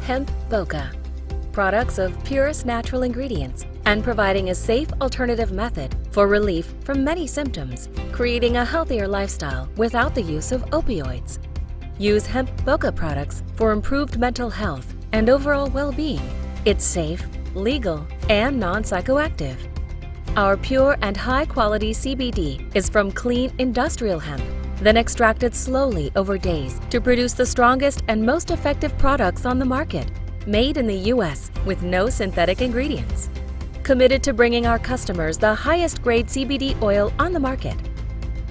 Hemp Boca. Products of purest natural ingredients and providing a safe alternative method for relief from many symptoms, creating a healthier lifestyle without the use of opioids. Use Hemp Boca products for improved mental health and overall well-being. It's safe, legal, and non-psychoactive. Our pure and high-quality CBD is from clean industrial hemp, then extracted slowly over days to produce the strongest and most effective products on the market, made in the U.S. with no synthetic ingredients. Committed to bringing our customers the highest grade CBD oil on the market.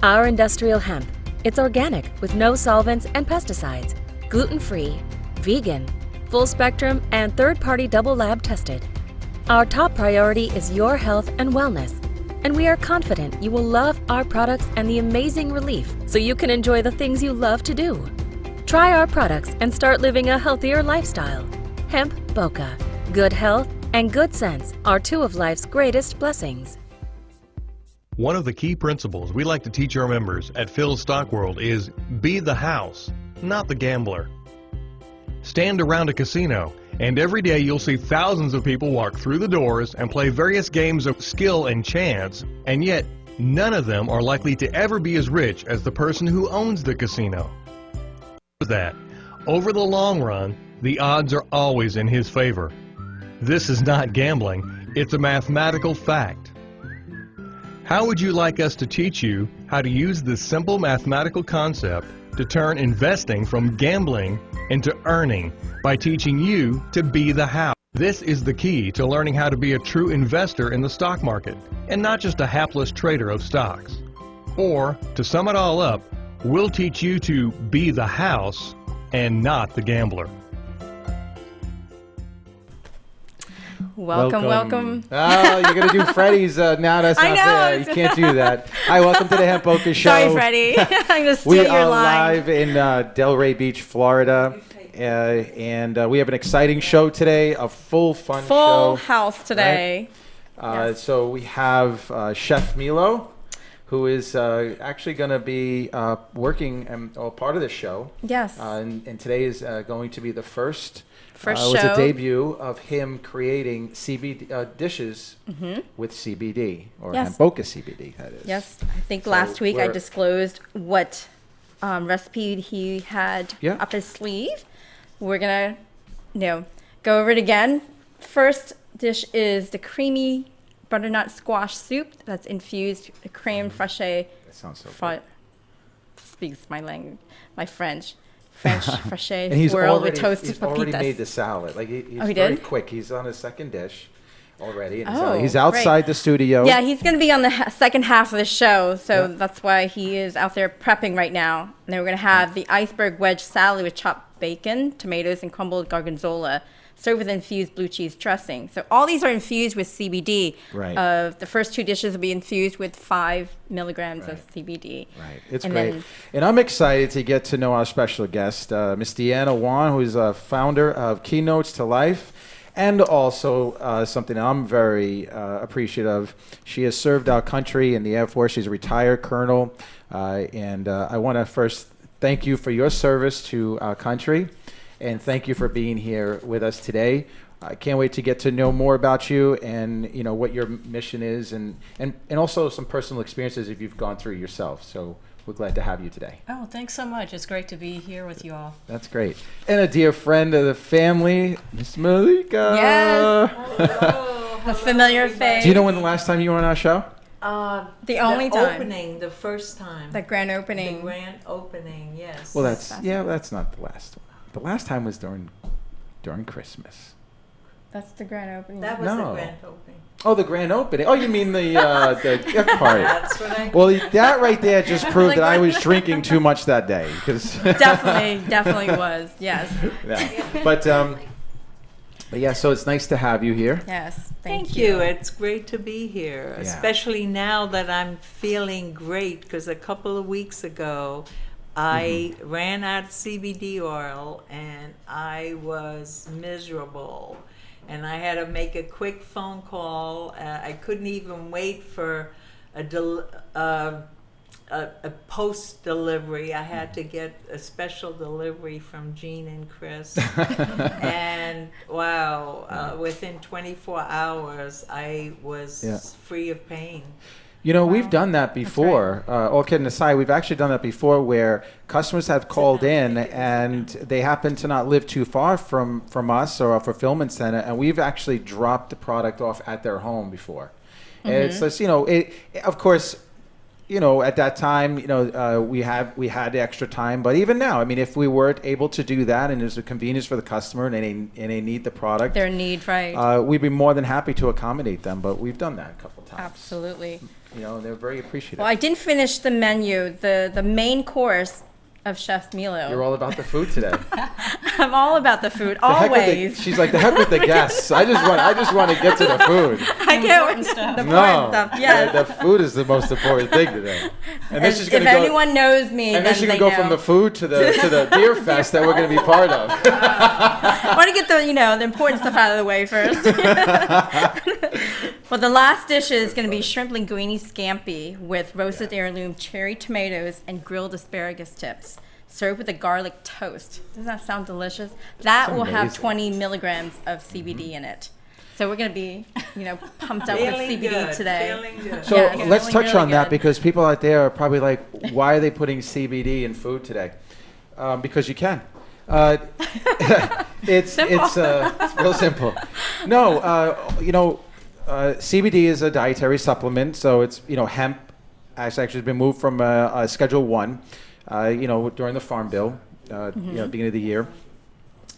Our industrial hemp, it's organic with no solvents and pesticides, gluten-free, vegan, full spectrum, and third-party double lab tested. Our top priority is your health and wellness, and we are confident you will love our products and the amazing relief so you can enjoy the things you love to do. Try our products and start living a healthier lifestyle. Hemp Boca. Good health and good sense are two of life's greatest blessings. One of the key principles we like to teach our members at Phil's Stock World is be the house, not the gambler. Stand around a casino, and every day you'll see thousands of people walk through the doors and play various games of skill and chance, and yet none of them are likely to ever be as rich as the person who owns the casino. That, over the long run, the odds are always in his favor. This is not gambling, it's a mathematical fact. How would you like us to teach you how to use this simple mathematical concept to turn investing from gambling into earning by teaching you to be the house? This is the key to learning how to be a true investor in the stock market and not just a hapless trader of stocks. Or, to sum it all up, we'll teach you to be the house and not the gambler. Welcome. Oh, you're going to do Freddy's. No, that's not fair. You can't do that. Hi, welcome to the Hemp Boca Show. Sorry, Freddy. I'm going to steal we your are line. live in Delray Beach, Florida. And we have an exciting show today, a full fun show. Full house today. Right? Yes. So we have Chef Milo, who is actually going to be working and part of the show. Yes. And today is going to be the first show. It was a debut of him creating CBD dishes with CBD, or Yes. Hemp Boca CBD, that is. Yes. I think last week I disclosed what recipe he had up his sleeve. We're going to go over it again. First dish is the creamy butternut squash soup that's infused with creme fraiche. That sounds so good. Speaks my language, my French fraiche And he's swirled already, with toasted he's pepitas. already made the salad. Like he's he very did? quick. He's on his second dish already. And Oh, he's outside great. the studio. Yeah, he's going to be on the second half of the show, so that's why he is out there prepping right now. And then we're going to have the iceberg wedge salad with chopped bacon, tomatoes, and crumbled gorgonzola, served with infused blue cheese dressing. So all these are infused with CBD. Right. The first two dishes will be infused with 5 milligrams of CBD. Right. It's And great. then- And I'm excited to get to know our special guest, Miss Deanna Wan, who is a founder of Keynotes to Life, and also something I'm very appreciative of. She has served our country in the Air Force. She's a retired colonel. And I want to first thank you for your service to our country. And thank you for being here with us today. I can't wait to get to know more about you and what your mission is and also some personal experiences if you've gone through yourself. So we're glad to have you today. Oh, thanks so much. It's great to be here with you all. That's great. And a dear friend of the family, Miss Malika. Yes. Hello. A familiar face. Do you know when the last time you were on our show? The only time. Opening, the first time. The grand opening. The grand opening, yes. Well, that's not the last one. The last time was during Christmas. That's the grand opening. That was No. the grand opening. Oh, the grand opening. Oh, you mean the gift party. That's what I Well, that right there just proved that I what? was drinking too much that day. Definitely was. Yes. Yeah. But yeah, so it's nice to have you here. Yes. Thank you. It's great to be here, Yeah. especially now that I'm feeling great, because a couple of weeks ago, I ran out of CBD oil and I was miserable. And I had to make a quick phone call. I couldn't even wait for a post delivery. I had to get a special delivery from Jean and Chris. And wow, within 24 hours, I was free of pain. You know, we've done that before. All kidding aside, we've actually done that before where customers have called in and they happen to not live too far from us or our fulfillment center, and we've actually dropped the product off at their home before. And it's just, you know, of course, you know, at that time, you know, we had the extra time, but even now, I mean, if we weren't able to do that and there's a convenience for the customer and they need the product, Their need, right. we'd be more than happy to accommodate them. But we've done that a couple times. Absolutely. You know, they're very appreciative. Well, I didn't finish the menu, the main course of Chef Milo. You're all about the food today. I'm all about the food, The heck with always. she's like, the heck with the guests. I just want to get to the food. I get Important stuff. the No, important stuff. Yes. the food is the most important thing today. And then she's If going to go. anyone knows me, And then she's they going to go know. from the food to the beer fest that we're going to be part of. I want to get the important stuff out of the way first. Well, the last dish is going to be shrimp linguine scampi with roasted heirloom cherry tomatoes and grilled asparagus tips, served with a garlic toast. Doesn't that sound delicious? That It's will have amazing. 20 milligrams of CBD in it. So we're going to be, pumped up with Feeling CBD good. today. Feeling good. So Yeah, let's feeling touch really on that good. because people out there are probably like, why are they putting CBD in food today? Because you can. It's real simple. No, CBD is a dietary supplement, so it's hemp has actually been moved from Schedule 1, during the Farm Bill, beginning of the year.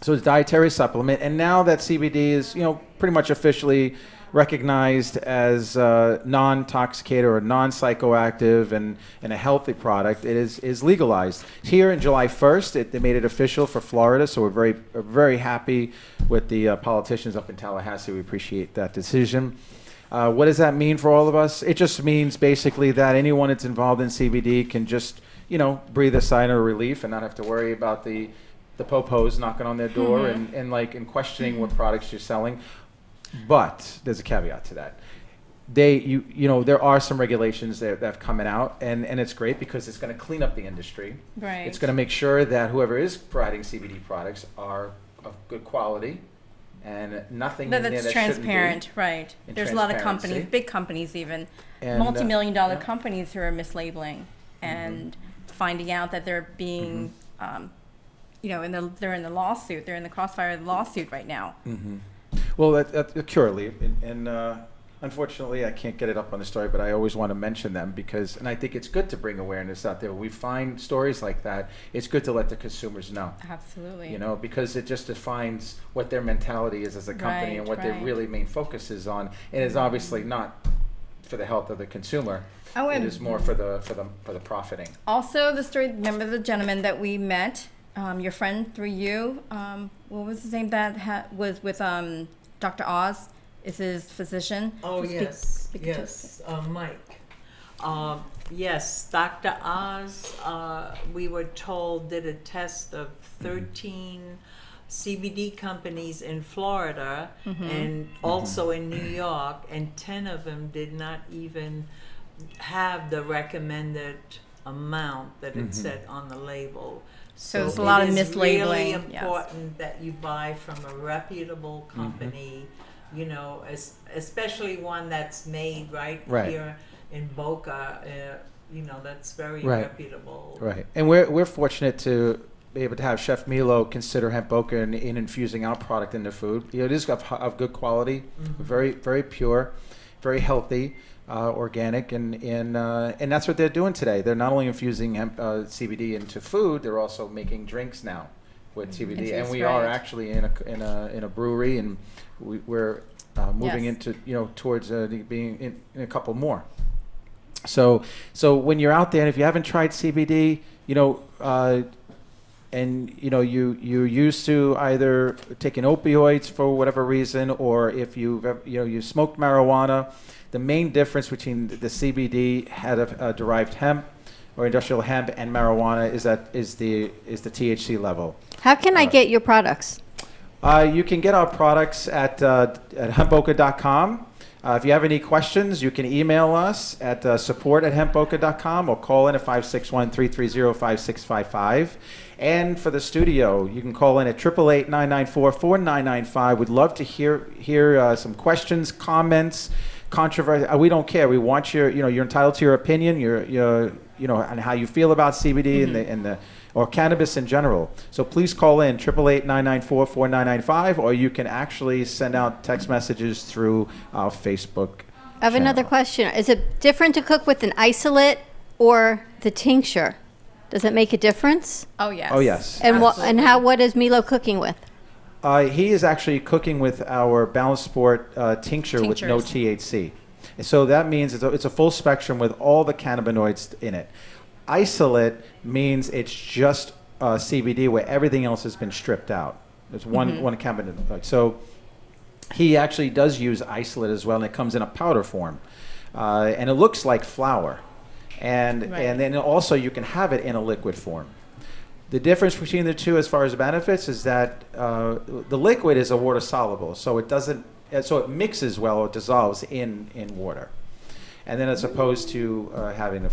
So it's a dietary supplement, and now that CBD is pretty much officially recognized as non-toxicated or non-psychoactive and a healthy product, it is legalized. Here in July 1st, they made it official for Florida, so we're very happy with the politicians up in Tallahassee. We appreciate that decision. What does that mean for all of us? It just means basically that anyone that's involved in CBD can just, breathe a sigh of relief and not have to worry about the popos knocking on their door and questioning what products you're selling. But there's a caveat to that. There are some regulations that have come out, and it's great because it's going to clean up the industry. Right. It's going to make sure that whoever is providing CBD products are of good quality and nothing in there That's that transparent, shouldn't be. right. And There's a lot of transparency. companies, big companies even, And, multi-million-dollar yeah. companies who are mislabeling and finding out that they're being, they're in the lawsuit. They're in the crossfire of the lawsuit right now. Well, that's currently, and unfortunately, I can't get it up on the story, but I always want to mention them and I think it's good to bring awareness out there. We find stories like that. It's good to let the consumers know. Absolutely. Because it just defines what their mentality is as a company and what their Right. really main focus is on. And it's obviously not for the health of the consumer. Oh, It and is more for the profiting. also the story, remember the gentleman that we met, your friend through you, what was his name that was with Dr. Oz, is his physician? Oh, Speak- yes, speak to- yes, Mike. Yes, Dr. Oz, we were told, did a test of 13 CBD companies in Florida and also in New York, and 10 of them did not even have the recommended amount that it said on the label. So there's a lot of it is really mislabeling, yes. important that you buy from a reputable company, especially one that's made right here in Boca. That's very reputable. Right. And we're fortunate to be able to have Chef Milo consider Hemp Boca in infusing our product into food. It is of good quality, very, very pure, very healthy, organic, and that's what they're doing today. They're not only infusing hemp CBD into food, they're also making drinks now with CBD. And we are actually in a brewery, and we're moving into towards being in a couple more. So when you're out there, and if you haven't tried CBD, and you're used to either taking opioids for whatever reason, or if you smoked marijuana, the main difference between the CBD derived hemp or industrial hemp and marijuana is the THC level. How can I get your products? You can get our products at hempboca.com. If you have any questions, you can email us at support@hempboca.com or call in at 561-330-5655. And for the studio, you can call in at 888-994-4995. We'd love to hear some questions, comments, controversy. We don't care. We want you're entitled to your opinion, and how you feel about CBD or cannabis in general. So please call in 888-994-4995, or you can actually send out text messages through our Facebook. I have another question. Is it different to cook with an isolate or the tincture? Does it make a difference? Oh, yes. Oh, yes. And what is Milo cooking with? He is actually cooking with our Balanced Sport tincture with no THC. So that means it's a full spectrum with all the cannabinoids in it. Isolate means it's just CBD where everything else has been stripped out. There's one cannabinoid. So he actually does use isolate as well, and it comes in a powder form. And it looks like flour. And then also you can have it in a liquid form. The difference between the two as far as benefits is that the liquid is a water soluble, so it mixes well or dissolves in water. And then as opposed to having the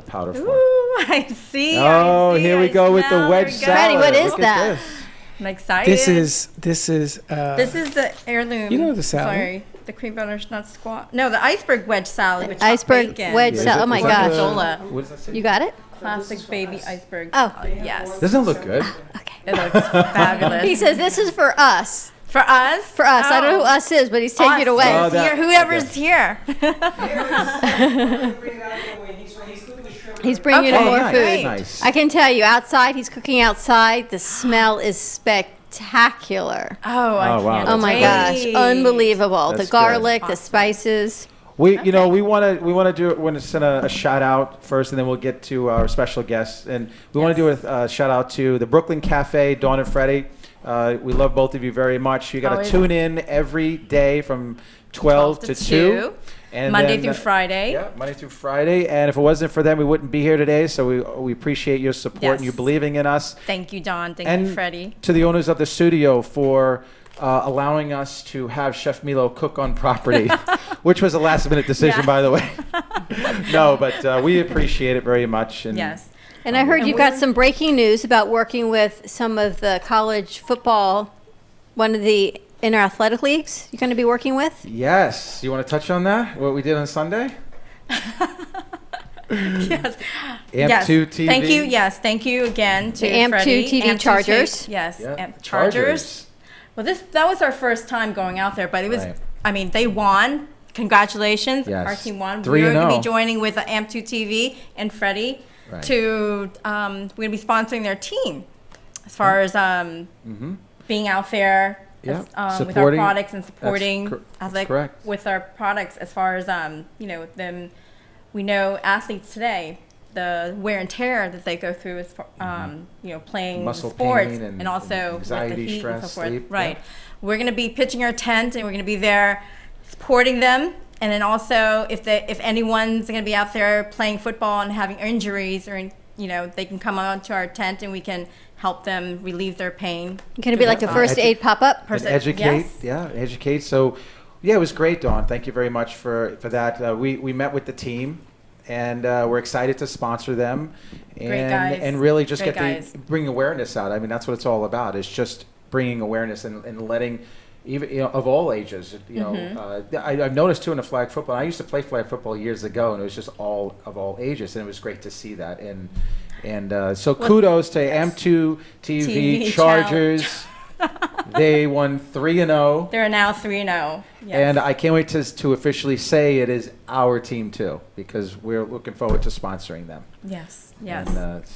powder form. Ooh, I see. Oh, here we go with the wedge salad. Freddy, what is Look that? at this. I'm excited. This is This is the heirloom. You know the salad. Sorry, the cream butternut squash. No, the iceberg wedge salad with Iceberg bacon. wedge salad. Oh my Is it gosh. Zola. What does that say? You got it? Classic baby iceberg. Oh. Yes. Doesn't it look good? Okay. It looks fabulous. He says this is for us. For us? For us. I don't know who Oh. us is, but he's taking it Us. away. Oh, that- Here, whoever's here. He's bringing in Okay, more nice, food. nice. I can tell you, outside, he's cooking outside. The smell is spectacular. Oh, I Oh, wow. can't Oh my wait. gosh, unbelievable! That's The garlic, the spices. We want to send a shout out first, and then we'll get to our special guests. And we want to do a shout out to the Brooklyn Cafe, Dawn and Freddy. We love both of you very much. You got to Always. tune in every day from 12 to 2. And Monday then, through Friday. Yeah, Monday through Friday. And if it wasn't for them, we wouldn't be here today. So we appreciate your support and you Yes. believing in us. Thank you, Dawn. Thank And you, Freddie. to the owners of the studio for allowing us to have Chef Milo cook on property, which was a last-minute decision, Yeah. by the way. No, but we appreciate it very much. And Yes. And I heard And you got we're- some breaking news about working with some of the college football, one of the inner athletic leagues you're going to be working with? Yes. You want to touch on that? What we did on Sunday? Yes. AMP2 TV. Thank you. Yes. Thank you again to The AMP2 Freddie. TV AMP2 Chargers. Yes. Yeah. AMP Chargers. Well, that was our first time going out there, but it was. Right. I mean, they won. Congratulations, Yes. our team won. 3-0. We're going to be joining with AMP2 TV and Freddie Right. to. We're going to be sponsoring their team as far as being out there. Yeah. With our Supporting. products and supporting That's correct. with our products as far as them. We know athletes today, the wear and tear that they go through with playing Muscle sports pain and also anxiety, with the heat stress, and so forth. sleep, Right. yeah. We're going to be pitching our tent and we're going to be there supporting them. And then also if anyone's going to be out there playing football and having injuries or they can come on to our tent and we can help them relieve their pain. Going to be like a first aid pop-up? And educate. Yeah, educate. So, yeah, it was great, Dawn. Thank you very much for that. We met with the team, and we're excited to sponsor them. Great guys. And really just Great guys. bring awareness out. I mean, that's what it's all about. It's just bringing awareness and letting, even of all ages. I've noticed too in the flag football. I used to play flag football years ago, and it was just all ages, and it was great to see that. And so kudos to AMP2 TV Chargers. They won 3-0. They're now 3-0. Yes. And I can't wait to officially say it is our team too, because we're looking forward to sponsoring them. Yes, And,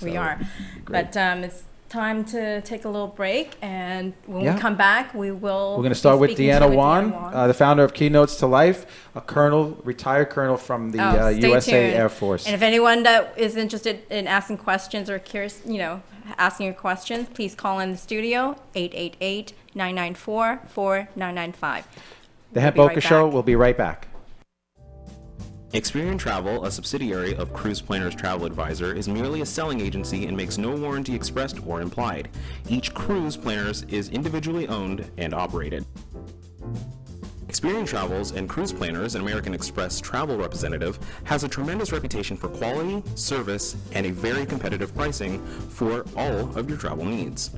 we so, are. great. But it's time to take a little break, and when Yeah. we come back, we will. We're going to start with Deanna Wan, Wan. the founder of Keynotes to Life, a retired colonel from the Stay USA tuned. Air Force. And if anyone that is interested in asking questions or curious, asking your questions, please call in the studio, 888-994-4995. The Hemp be right Boca Show back. will be right back. Experian Travel, a subsidiary of Cruise Planners Travel Advisor, is merely a selling agency and makes no warranty expressed or implied. Each cruise planners is individually owned and operated. Experian Travels and Cruise Planners, an American Express travel representative, has a tremendous reputation for quality, service, and a very competitive pricing for all of your travel needs.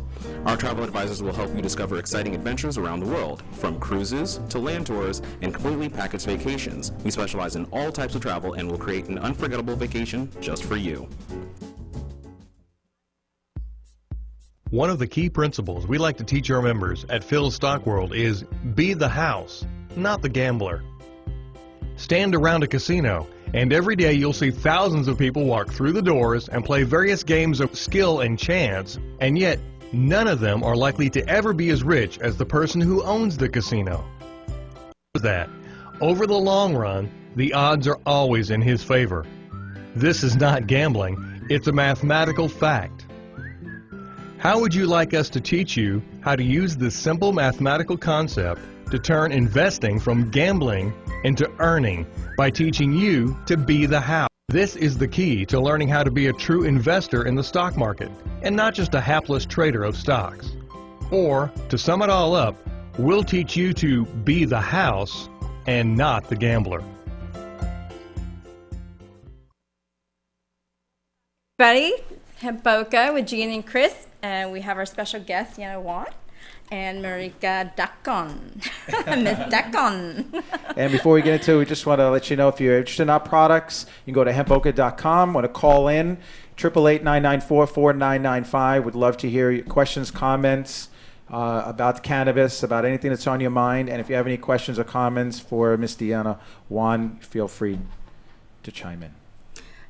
Our travel advisors will help you discover exciting adventures around the world, from cruises to land tours and completely packaged vacations. We specialize in all types of travel and will create an unforgettable vacation just for you. One of the key principles we like to teach our members at Phil's Stock World is be the house, not the gambler. Stand around a casino, and every day you'll see thousands of people walk through the doors and play various games of skill and chance, and yet none of them are likely to ever be as rich as the person who owns the casino. That, over the long run, the odds are always in his favor. This is not gambling, it's a mathematical fact. How would you like us to teach you how to use this simple mathematical concept to turn investing from gambling into earning by teaching you to be the house? This is the key to learning how to be a true investor in the stock market and not just a hapless trader of stocks. Or, to sum it all up, we'll teach you to be the house and not the gambler. Buddy, Hemp Boca with Jean and Chris, and we have our special guest, Deanna Juan, and Marika Dacon. Miss Dacon. And before we get into it, we just want to let you know, if you're interested in our products, you can go to hempboca.com. Want to call in, 888-994-4995. Would love to hear your questions, comments about cannabis, about anything that's on your mind. And if you have any questions or comments for Miss Deanna Juan, feel free to chime in.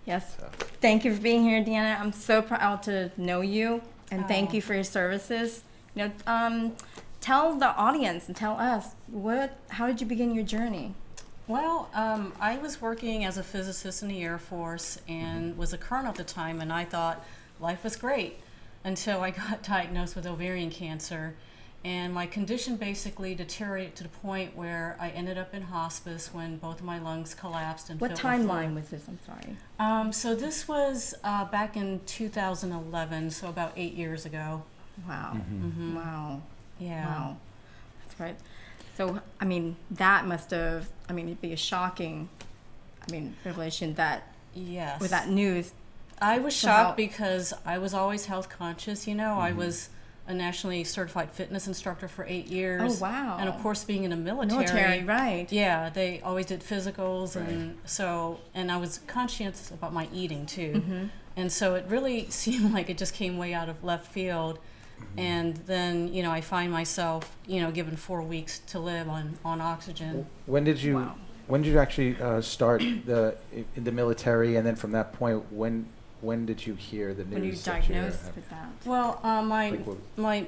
Yes. Thank you for being here, Deanna. I'm so proud to know you, and thank you for your services. You know, tell the audience and tell us, how did you begin your journey? Well, I was working as a physicist in the Air Force and was a colonel at the time, and I thought life was great until I got diagnosed with ovarian cancer. And my condition basically deteriorated to the point where I ended up in hospice when both of my lungs collapsed. And What timeline was this? I'm sorry. So this was back in 2011, so about 8 years ago. Wow. Mm-hmm. Wow. Yeah. Wow. That's right. So, I mean, that must have, it'd be a shocking, revelation that, Yes. with that news. I was shocked because I was always health conscious, you know. I was a nationally certified fitness instructor for 8 years. Oh, wow. And of course, being in the military. Military, right. Yeah, they always did physicals, and I was conscientious about my eating too. And so it really seemed like it just came way out of left field. And then, you know, I find myself, you know, given 4 weeks to live on oxygen. When did you actually start in the military, and then from that point, when did you hear the news? When you diagnosed with that? Well, my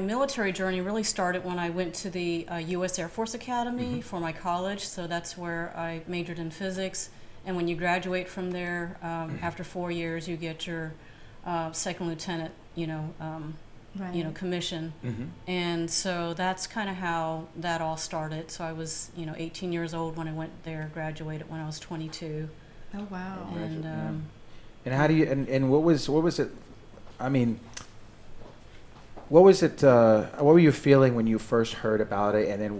military journey really started when I went to the U.S. Air Force Academy for my college. So that's where I majored in physics. And when you graduate from there, after 4 years, you get your second lieutenant, commission. And so that's kind of how that all started. So I was, 18 years old when I went there, graduated when I was 22. Oh, wow. And how do you, and what was it, what were you feeling when you first heard about it? And then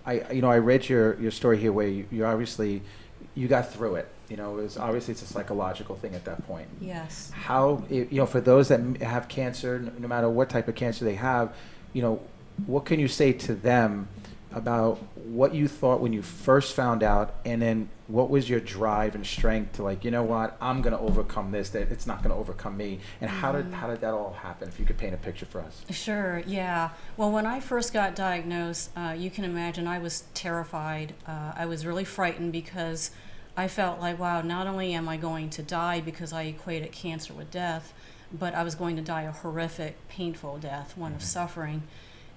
I read your story here where you obviously, you got through it. It was obviously, it's a psychological thing at that point. Yes. How, for those that have cancer, no matter what type of cancer they have, what can you say to them about what you thought when you first found out, and then what was your drive and strength to, like, I'm going to overcome this, that it's not going to overcome me, and how did that all happen, if you could paint a picture for us? Sure, yeah. Well, when I first got diagnosed, you can imagine I was terrified. I was really frightened because I felt like, wow, not only am I going to die because I equated cancer with death, but I was going to die a horrific, painful death, one of suffering.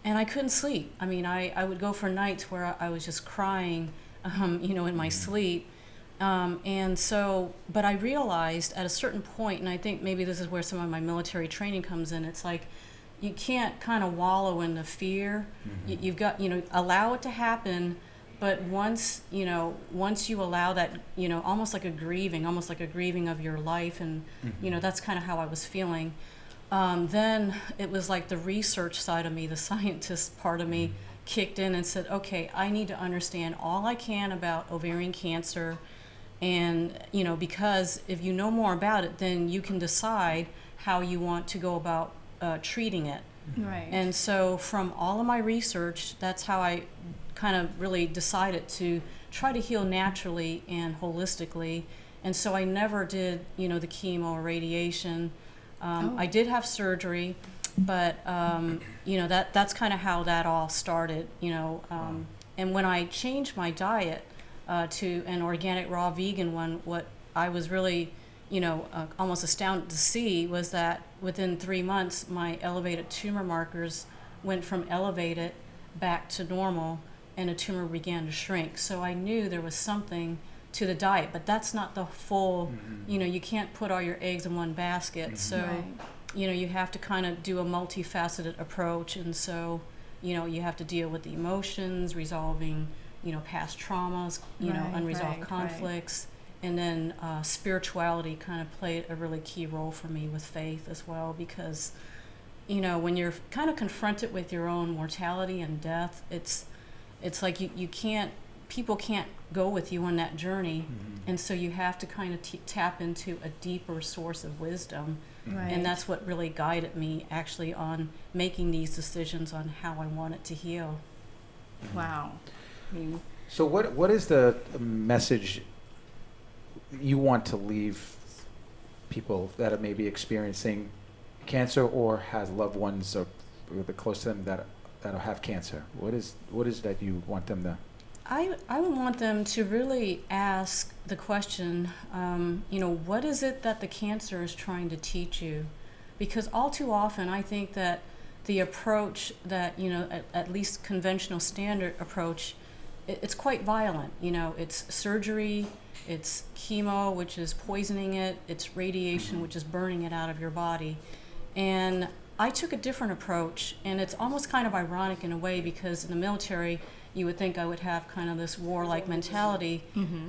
And I couldn't sleep. I would go for nights where I was just crying, in my sleep. But I realized at a certain point, and I think maybe this is where some of my military training comes in, it's like you can't kind of wallow in the fear. You've got, allow it to happen. But once you allow that, almost like a grieving of your life, and, that's kind of how I was feeling. Then it was like the research side of me, the scientist part of me kicked in and said, okay, I need to understand all I can about ovarian cancer. And, you know, because if you know more about it, then you can decide how you want to go about treating it. Right. And so from all of my research, that's how I kind of really decided to try to heal naturally and holistically. And so I never did, you know, the chemo or radiation. I did have surgery, but, you know, that's kind of how that all started, you know. And when I changed my diet to an organic raw vegan one, what I was really, you know, almost astounded to see was that within 3 months, my elevated tumor markers went from elevated back to normal, and the tumor began to shrink. So I knew there was something to the diet, but that's not the full, you know, you can't put all your eggs in one basket. So, you know, you have to kind of do a multifaceted approach. And so, you know, you have to deal with the emotions, resolving, you know, past traumas, you know, unresolved conflicts. And then spirituality kind of played a really key role for me with faith as well, because, you know, when you're kind of confronted with your own mortality and death, it's like you can't, people can't go with you on that journey. And so you have to kind of tap into a deeper source of wisdom. And that's what really guided me actually on making these decisions on how I wanted to heal. Wow. So what is the message you want to leave people that are maybe experiencing cancer or has loved ones or close to them that have cancer? What is that you want them to? I would want them to really ask the question, you know, what is it that the cancer is trying to teach you? Because all too often I think that the approach that, you know, at least conventional standard approach, it's quite violent. You know, it's surgery, it's chemo, which is poisoning it, it's radiation, which is burning it out of your body. And I took a different approach, and it's almost kind of ironic in a way, because in the military, you would think I would have kind of this warlike mentality.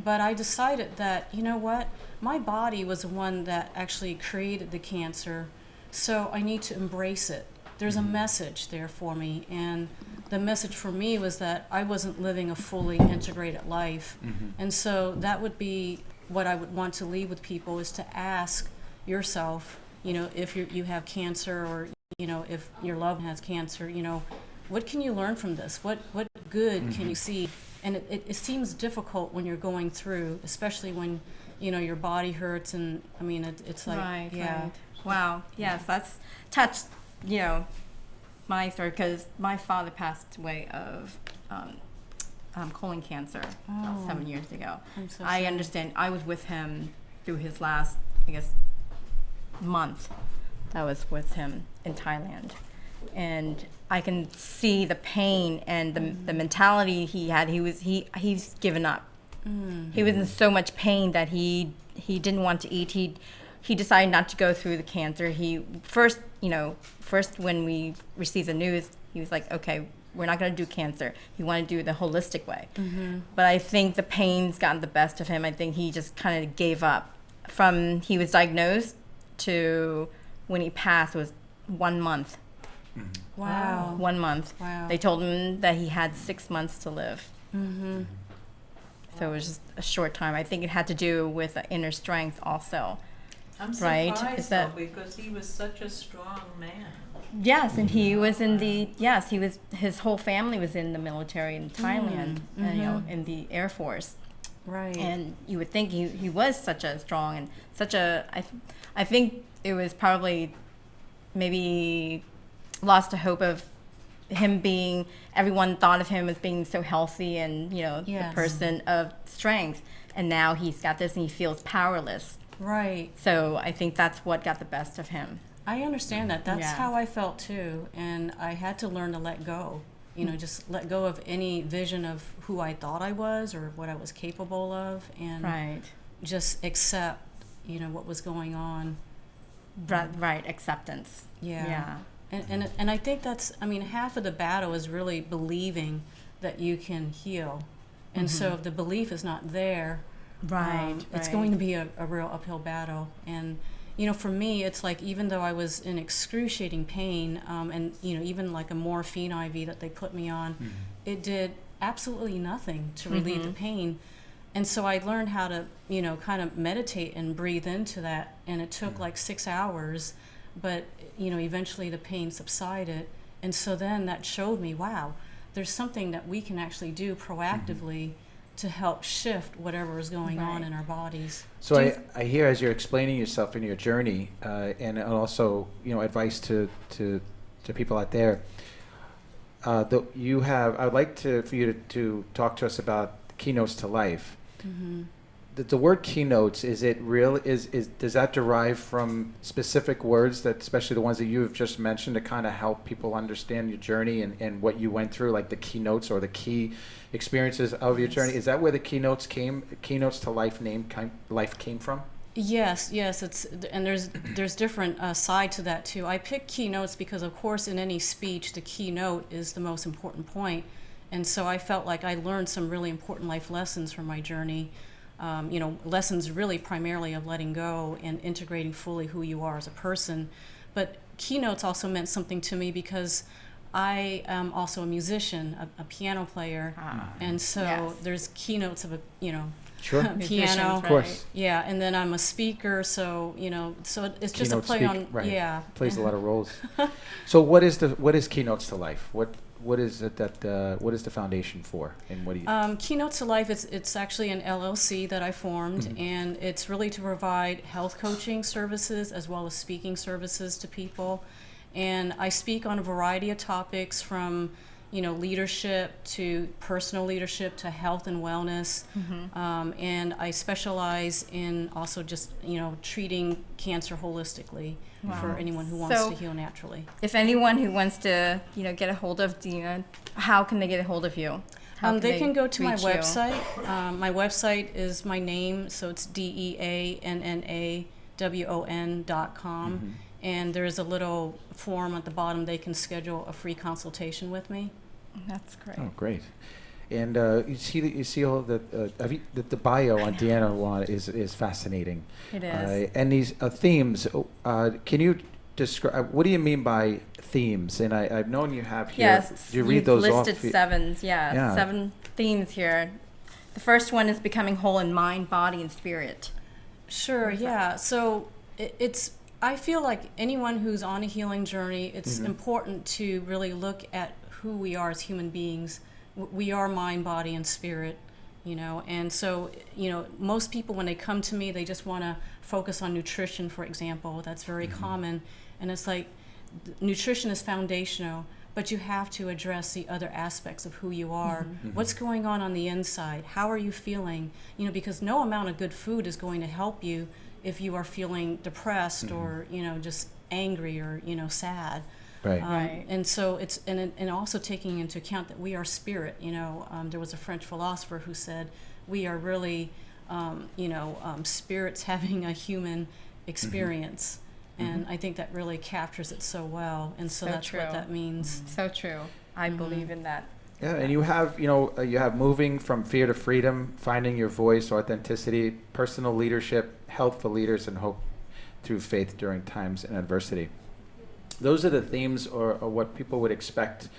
But I decided that, you know what, my body was the one that actually created the cancer, so I need to embrace it. There's a message there for me, and the message for me was that I wasn't living a fully integrated life. And so that would be what I would want to leave with people, is to ask yourself, you know, if you have cancer, or, you know, if your loved one has cancer, you know, what can you learn from this? What good can you see? And it seems difficult when you're going through, especially when, you know, your body hurts, and I mean, it's like, Wow. Yes, that's touched, you know, my story, because my father passed away of colon cancer about 7 years ago. I'm so I sorry. understand. I was with him through his last, I guess, month. I was with him in Thailand, and I can see the pain and the mentality he had. He's given up. He was in so much pain that he didn't want to eat. He decided not to go through the cancer. He first when we received the news, he was like, okay, we're not going to do cancer. He wanted to do it the holistic way. But I think the pain's gotten the best of him. I think he just kind of gave up. From he was diagnosed to when he passed was 1 month. Wow. 1 month. Wow. They told him that he had 6 months to live. So it was just a short time. I think it had to do with the inner strength also. I'm Right? surprised Is that- though, because he was such a strong man. Yes, and he was in the his whole family was in the military in Thailand, and, you know, in the Air Force. Right. And you would think he was such a strong and such a I think it was probably maybe lost a hope of him being, everyone thought of him as being so healthy and, you know, Yes. the person of strength, and now he's got this and he feels powerless. Right. So I think that's what got the best of him. I understand that. That's Yeah. how I felt too. And I had to learn to let go. You know, just let go of any vision of who I thought I was or what I was capable of, and Right. just accept, you know, what was going on. Right, acceptance. Yeah. And I think that's, I mean, half of the battle is really believing that you can heal. And so if the belief is not there, Right, it's right. going to be a real uphill battle. And, for me, it's like, even though I was in excruciating pain, and, even like a morphine IV that they put me on, it did absolutely nothing to relieve the pain. And so I learned how to, kind of meditate and breathe into that. And it took like 6 hours, but, eventually the pain subsided. And so then that showed me, wow, there's something that we can actually do proactively to help shift whatever is going on in our bodies. So I hear, as you're explaining yourself in your journey, and also, advice to people out there, I would like for you to talk to us about keynotes to life. The word keynotes, is it real? Does that derive from specific words, that especially the ones that you have just mentioned, to kind of help people understand your journey and what you went through, like the keynotes or the key experiences of your journey? Is that where the keynotes to life came from? Yes, and there's different side to that too. I picked keynotes because, of course, in any speech, the keynote is the most important point. And so I felt like I learned some really important life lessons from my journey. Lessons really primarily of letting go and integrating fully who you are as a person. But keynotes also meant something to me because I am also a musician, a piano player. And so there's keynotes of a, Sure. piano. Of course. Yeah, and then I'm a speaker, so, so it's just a play on, Plays a lot of roles. So what is Keynotes to Life? What is it what is the foundation for, and what do you? Keynotes to Life, it's actually an LLC that I formed, and it's really to provide health coaching services as well as speaking services to people. And I speak on a variety of topics, from leadership to personal leadership to health and wellness. And I specialize in also just, treating cancer holistically for anyone who wants to heal naturally. If anyone who wants to, get a hold of Deanna, how can they get a hold of you? They can go to my website. My website is my name, so it's DeannaWon.com. And there's a little form at the bottom. They can schedule a free consultation with me. That's great. Oh, great. And you see all the bio on Deanna Won is fascinating. It is. And these themes, can you describe, what do you mean by themes? And I've known you have here. Yes, you read those listed off? 7, 7 themes here. The first one is becoming whole in mind, body, and spirit. Sure, yeah. So I feel like anyone who's on a healing journey, it's important to really look at who we are as human beings. We are mind, body, and spirit, and so, most people, when they come to me, they just want to focus on nutrition, for example. That's very common. And it's like, nutrition is foundational, but you have to address the other aspects of who you are. What's going on the inside? How are you feeling? Because no amount of good food is going to help you if you are feeling depressed or, just angry or, sad. Right. And so it's and also taking into account that we are spirit. There was a French philosopher who said we are really, spirits having a human experience, and I think that really captures it so well. And so that's true. What that means. So true. I believe in that. Yeah, and you have moving from fear to freedom, finding your voice, authenticity, personal leadership, health for leaders, and hope through faith during times and adversity. Those are the themes, or what people would expect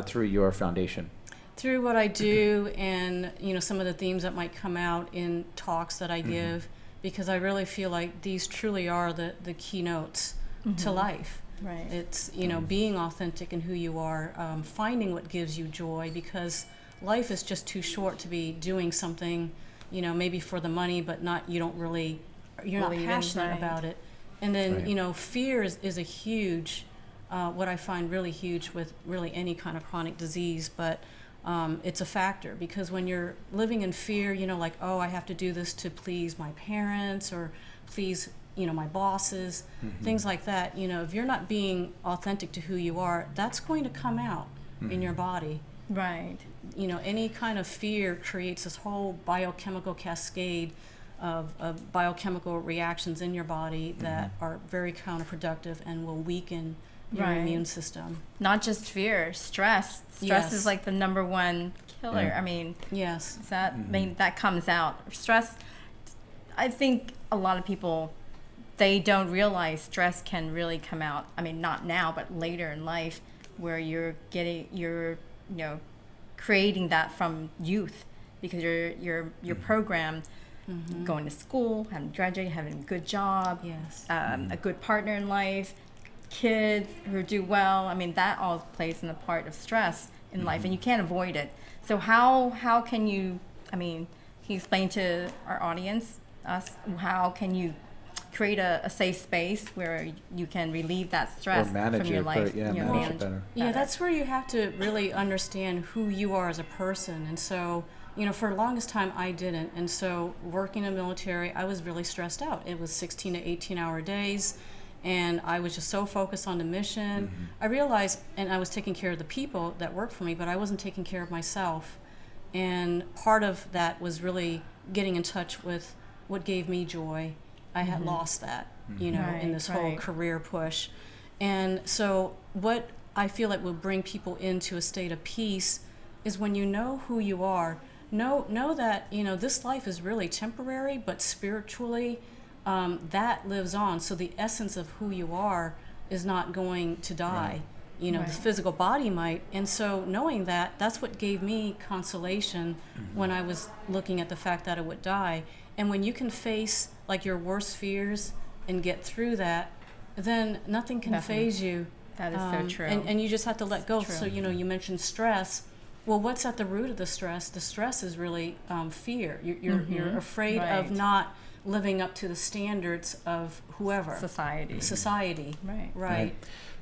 through your foundation. Through what I do, and some of the themes that might come out in talks that I give, because I really feel like these truly are the keynotes to life. Right. It's being authentic in who you are, finding what gives you joy, because life is just too short to be doing something, maybe for the money, but you're not passionate about it. And then fear is a huge. What I find really huge with really any kind of chronic disease, but it's a factor, because when you're living in fear, like, oh, I have to do this to please my parents or please, my bosses, things like that. If you're not being authentic to who you are, that's going to come out in your body. Right. Any kind of fear creates this whole biochemical cascade of biochemical reactions in your body that are very counterproductive and will weaken your immune system. Not just fear, stress. Stress is like the number one killer. Yeah. I mean, that comes out. Stress, I think a lot of people they don't realize stress can really come out. I mean, not now, but later in life, where you're creating that from youth, because you're programmed going to school, having graduated, having a good job, a good partner in life, kids who do well. I mean, that all plays in the part of stress in life, and you can't avoid it. So how can you? I mean, can you explain to our audience, us, how can you create a safe space where you can relieve that stress from your life? Manage it better. Yeah, that's where you have to really understand who you are as a person. And so, for the longest time, I didn't. And so working in the military, I was really stressed out. It was 16 to 18-hour days, and I was just so focused on the mission. I realized, and I was taking care of the people that worked for me, but I wasn't taking care of myself. And part of that was really getting in touch with what gave me joy. I had lost that, in this whole career push. And so what I feel like will bring people into a state of peace is when you know who you are, know that, this life is really temporary, but spiritually, that lives on. So the essence of who you are is not going to die. The physical body might. And so knowing that, that's what gave me consolation when I was looking at the fact that I would die. And when you can face like your worst fears and get through that, then nothing can phase you. That is so true. And you just have to let go. So, you mentioned stress. Well, what's at the root of the stress? The stress is really fear. You're afraid of not living up to the standards of whoever. Society. Right.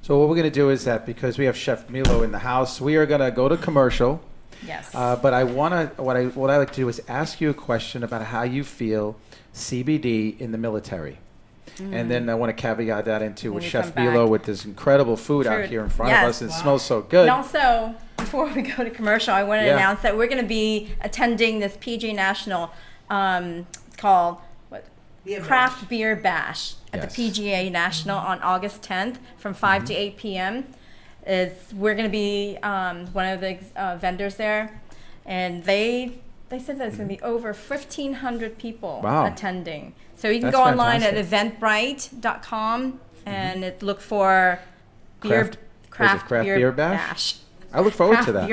So what we're going to do is that, because we have Chef Milo in the house, we are going to go to commercial. Yes. But I want to, what I like to do is ask you a question about how you feel CBD in the military. And then I want to caveat that into with Chef Milo with this incredible food out here in front of us. It smells so good. And also, before we go to commercial, I want to announce that we're going to be attending this PG National, it's called Craft Beer Bash at the PGA National on August 10th from 5 to 8 p.m. We're going to be one of the vendors there, and they said that it's going to be over 1,500 people attending. So you can go online at eventbrite.com and look for Craft Beer Bash. I look forward to that.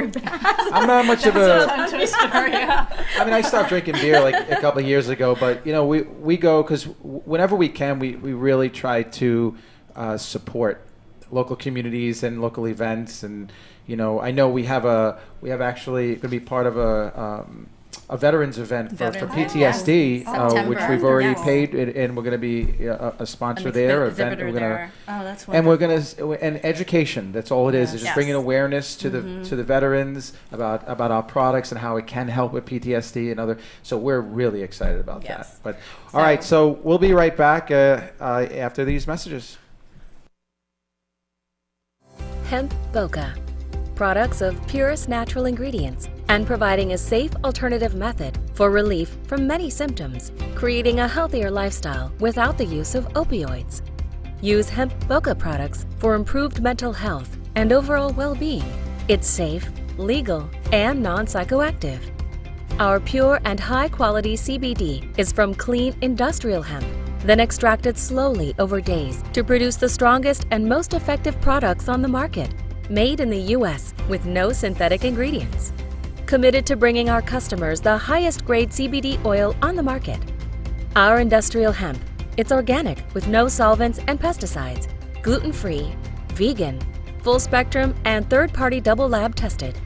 I'm not much of a. I mean, I stopped drinking beer like a couple of years ago, but we go because whenever we can, we really try to support local communities and local events. And I know we have actually going to be part of a veterans event for PTSD, which we've already paid, and we're going to be a sponsor there. Event. We're gonna, that's wonderful. and we're going to and education. That's all it is. It's just bringing awareness to the veterans about our products and how it can help with PTSD and other. So we're really excited about that. But all right, so we'll be right back after these messages. Hemp Boca. Products of purest natural ingredients and providing a safe alternative method for relief from many symptoms, creating a healthier lifestyle without the use of opioids. Use Hemp Boca products for improved mental health and overall well-being. It's safe, legal, and non-psychoactive. Our pure and high-quality CBD is from clean industrial hemp, then extracted slowly over days to produce the strongest and most effective products on the market. Made in the U.S. with no synthetic ingredients. Committed to bringing our customers the highest grade CBD oil on the market. Our industrial hemp, it's organic with no solvents and pesticides, gluten-free, vegan, full spectrum, and third-party double lab tested.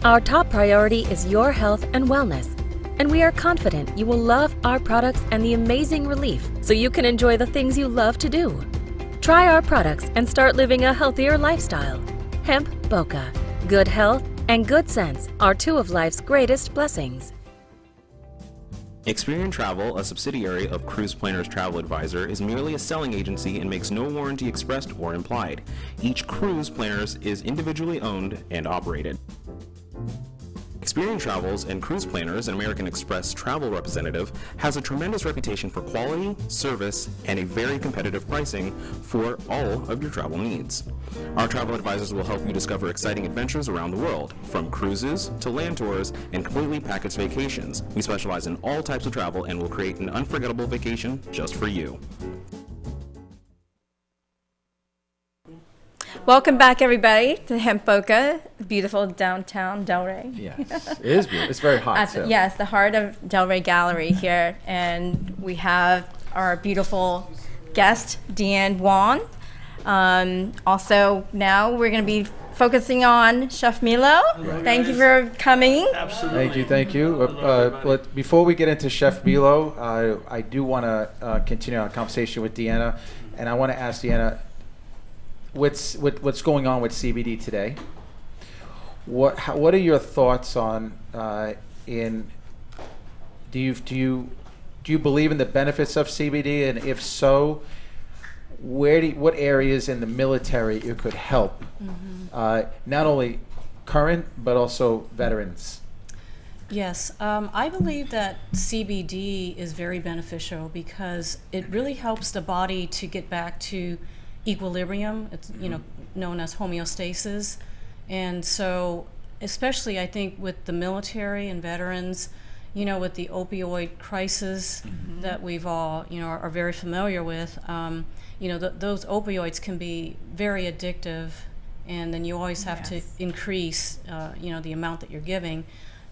Our top priority is your health and wellness, and we are confident you will love our products and the amazing relief so you can enjoy the things you love to do. Try our products and start living a healthier lifestyle. Hemp Boca. Good health and good sense are two of life's greatest blessings. Experian Travel, a subsidiary of Cruise Planners Travel Advisor, is merely a selling agency and makes no warranty expressed or implied. Each Cruise Planners is individually owned and operated. Experian Travels and Cruise Planners, an American Express travel representative, has a tremendous reputation for quality, service, and a very competitive pricing for all of your travel needs. Our travel advisors will help you discover exciting adventures around the world, from cruises to land tours and completely packaged vacations. We specialize in all types of travel and will create an unforgettable vacation just for you. Welcome back, everybody, to Hemp Boca, beautiful downtown Delray. Yes, it is beautiful. It's very hot. Yes, the heart of Delray Gallery here. And we have our beautiful guest, Deanne Wan. Also, now we're going to be focusing on Chef Milo. Thank you for coming. Absolutely. Thank you. But before we get into Chef Milo, I do want to continue our conversation with Deanna. And I want to ask Deanna, what's going on with CBD today? What are your thoughts on do you believe in the benefits of CBD, and if so, what areas in the military it could help, not only current but also veterans? Yes, I believe that CBD is very beneficial because it really helps the body to get back to equilibrium. It's known as homeostasis, and so especially I think with the military and veterans, with the opioid crisis that we've all are very familiar with. Those opioids can be very addictive, and then you always have to increase the amount that you're giving.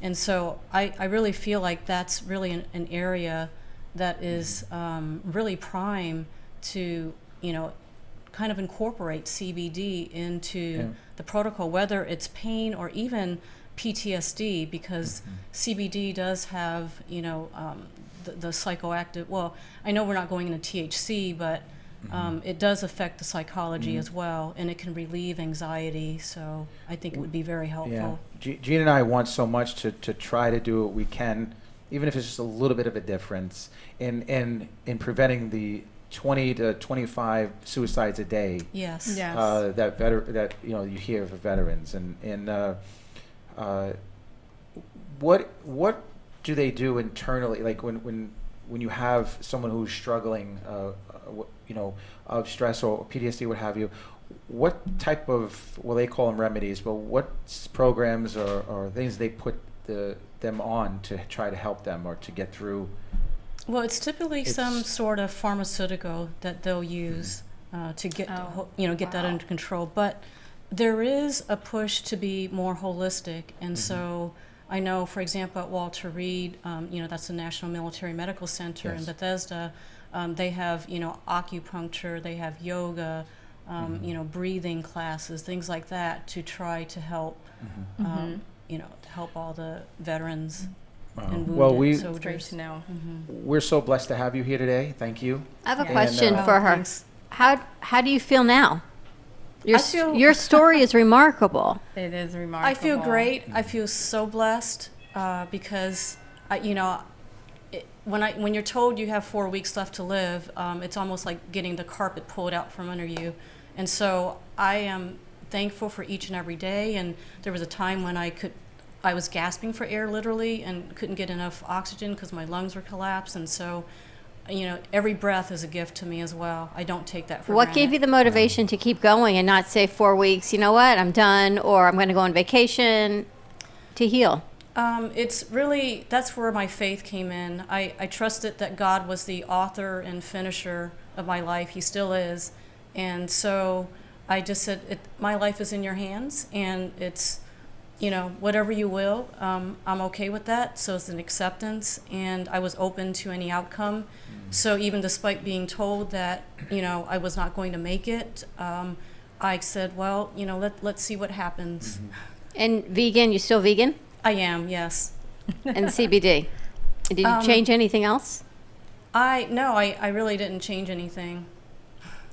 And so I really feel like that's really an area that is really prime to kind of incorporate CBD into the protocol, whether it's pain or even PTSD, because CBD does have the psychoactive. Well, I know we're not going into THC, but it does affect the psychology as well, and it can relieve anxiety. So I think it would be very helpful. Yeah. Gene and I want so much to try to do what we can, even if it's just a little bit of a difference in preventing the 20 to 25 suicides a day. Yes. That you hear for veterans, and what do they do internally? Like when you have someone who's struggling, of stress or PTSD, what have you, what type of, well, they call them remedies, but what programs or things they put them on to try to help them or to get through? Well, it's typically some sort of pharmaceutical that they'll use to get get that under control. But there is a push to be more holistic, and so I know, for example, at Walter Reed, that's the National Military Medical Center in Bethesda. They have acupuncture, they have yoga, breathing classes, things like that, to try to help to help all the veterans. And wounded soldiers. Great to know. We're so blessed to have you here today. Thank you. I have a question for her. Thanks. How do you feel now? Your story is remarkable. It is remarkable. I feel great. I feel so blessed because when you're told you have 4 weeks left to live, it's almost like getting the carpet pulled out from under you. And so I am thankful for each and every day. And there was a time when I was gasping for air literally and couldn't get enough oxygen because my lungs were collapsed. And so, every breath is a gift to me as well. I don't take that for granted. What gave you the motivation to keep going and not say 4 weeks, you know what, I'm done, or I'm going to go on vacation, to heal? It's really, that's where my faith came in. I trusted that God was the author and finisher of my life. He still is. And so I just said, my life is in your hands, and it's, whatever you will, I'm okay with that. So it's an acceptance, and I was open to any outcome. So even despite being told that, I was not going to make it, I said, well, let's see what happens. And vegan, you still vegan? I am, yes. And CBD. Did you change anything else? I really didn't change anything.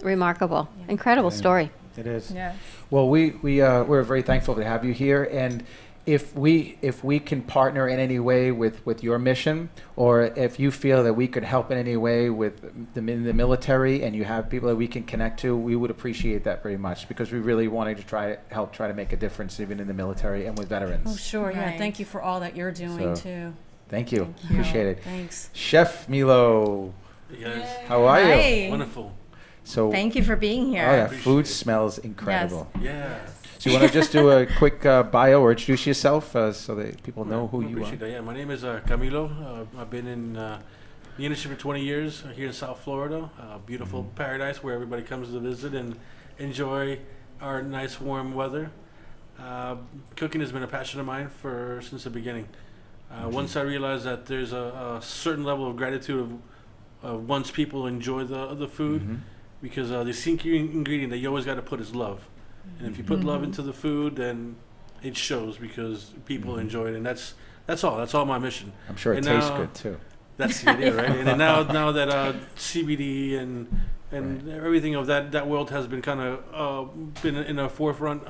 Remarkable. Incredible story. It is. Yeah. Well, we're very thankful to have you here, and if we can partner in any way with your mission, or if you feel that we could help in any way with the military, and you have people that we can connect to, we would appreciate that very much, because we really wanted to try to make a difference even in the military and with veterans. Oh, sure. Right. Yeah. Thank you for all that you're doing too. Thank you. Thank you. Appreciate it. Thanks. Chef Milo, Yes. how are you? Hi. Wonderful. So, Thank you for being here. oh, that food smells incredible. Yeah. So you want to just do a quick bio or introduce yourself so that people know who you are? That. Yeah, my name is Camilo. I've been in the industry for 20 years here in South Florida. Beautiful paradise where everybody comes to visit and enjoy our nice warm weather. Cooking has been a passion of mine since the beginning. Once I realized that there's a certain level of gratitude of once people enjoy the food, because the secret ingredient that you always got to put is love. And if you put love into the food, then it shows because people enjoy it, and that's all. That's all my mission. I'm sure it tastes good too. That's the idea, right? And then now that CBD and everything of that world has been kind of been in the forefront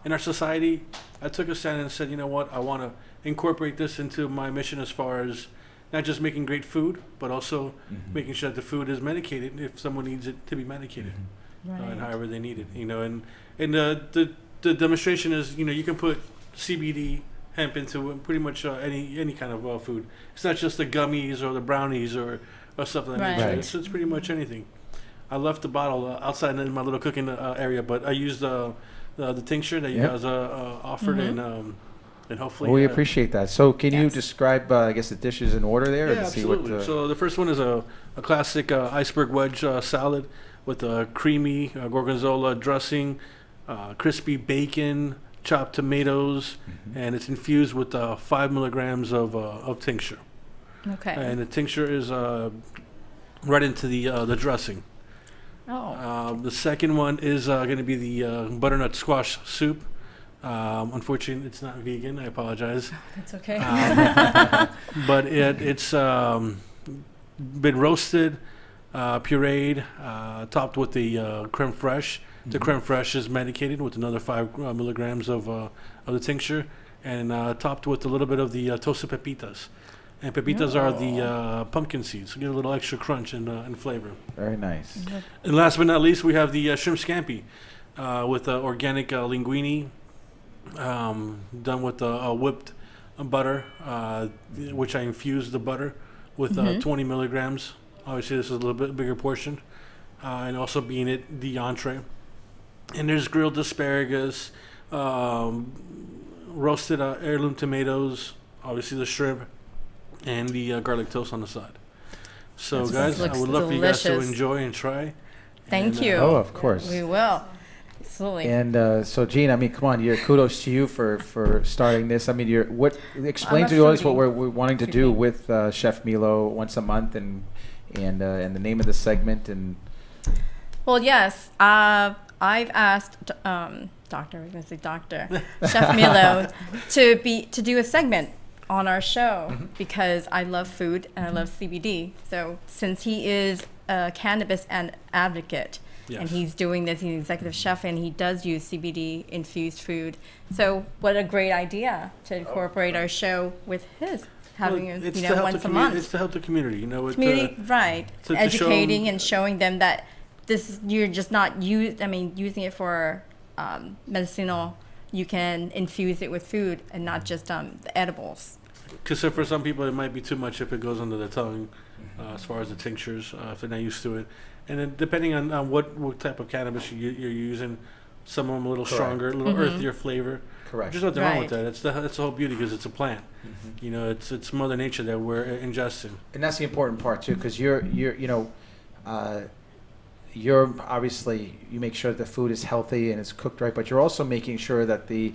in our society, I took a stand and said, you know what, I want to incorporate this into my mission as far as not just making great food, but also making sure that the food is medicated if someone needs it to be medicated, and however they need it. You know, and the demonstration is, you know, you can put CBD hemp into pretty much any kind of food. It's not just the gummies or the brownies or stuff like that. It's pretty much anything. I left the bottle outside in my little cooking area, but I used the tincture that you guys offered, and hopefully. Well, we appreciate that. So, can you describe, I guess, the dishes in order there? Yeah, absolutely. So the first one is a classic iceberg wedge salad with a creamy gorgonzola dressing, crispy bacon, chopped tomatoes, and it's infused with 5 milligrams of tincture. Okay. And the tincture is right into the dressing. Oh. The second one is going to be the butternut squash soup. Unfortunately, it's not vegan. I apologize. That's okay. But it's been roasted, pureed, topped with the creme fraiche. The creme fraiche is medicated with another 5 milligrams of the tincture, and topped with a little bit of the toasted pepitas. And pepitas are the pumpkin seeds, so get a little extra crunch and flavor. Very nice. And last but not least, we have the shrimp scampi with organic linguine, done with whipped butter, which I infused the butter with 20 milligrams. Obviously, this is a little bit bigger portion, and also being it the entree. And there's grilled asparagus, roasted heirloom tomatoes, obviously the shrimp, and the garlic toast on the side. So, guys, I would love for you guys to enjoy and try. Thank you. Oh, of course. We will. Absolutely. And so, Gene, I mean, come on, kudos to you for starting this. I mean, explain to us what we're wanting to do with Chef Milo once a month, and the name of the segment. And well, yes, I've asked Chef Milo to do a segment on our show because I love food and I love CBD. So since he is a cannabis advocate, and he's doing this, he's an executive chef, and he does use CBD infused food. So what a great idea to incorporate our show with his having once a month. It's to help the community, right? Educating and showing them that you're just not using it for medicinal. You can infuse it with food and not just the edibles. Because for some people it might be too much if it goes under the tongue, as far as the tinctures, if they're not used to it. And then depending on what type of cannabis you're using, some of them a little stronger, a little earthier flavor. Correct. There's nothing wrong with that. That's the whole beauty because it's a plant. You know, it's Mother Nature that we're ingesting. And that's the important part too, because you're obviously, you make sure that the food is healthy and it's cooked right, but you're also making sure that the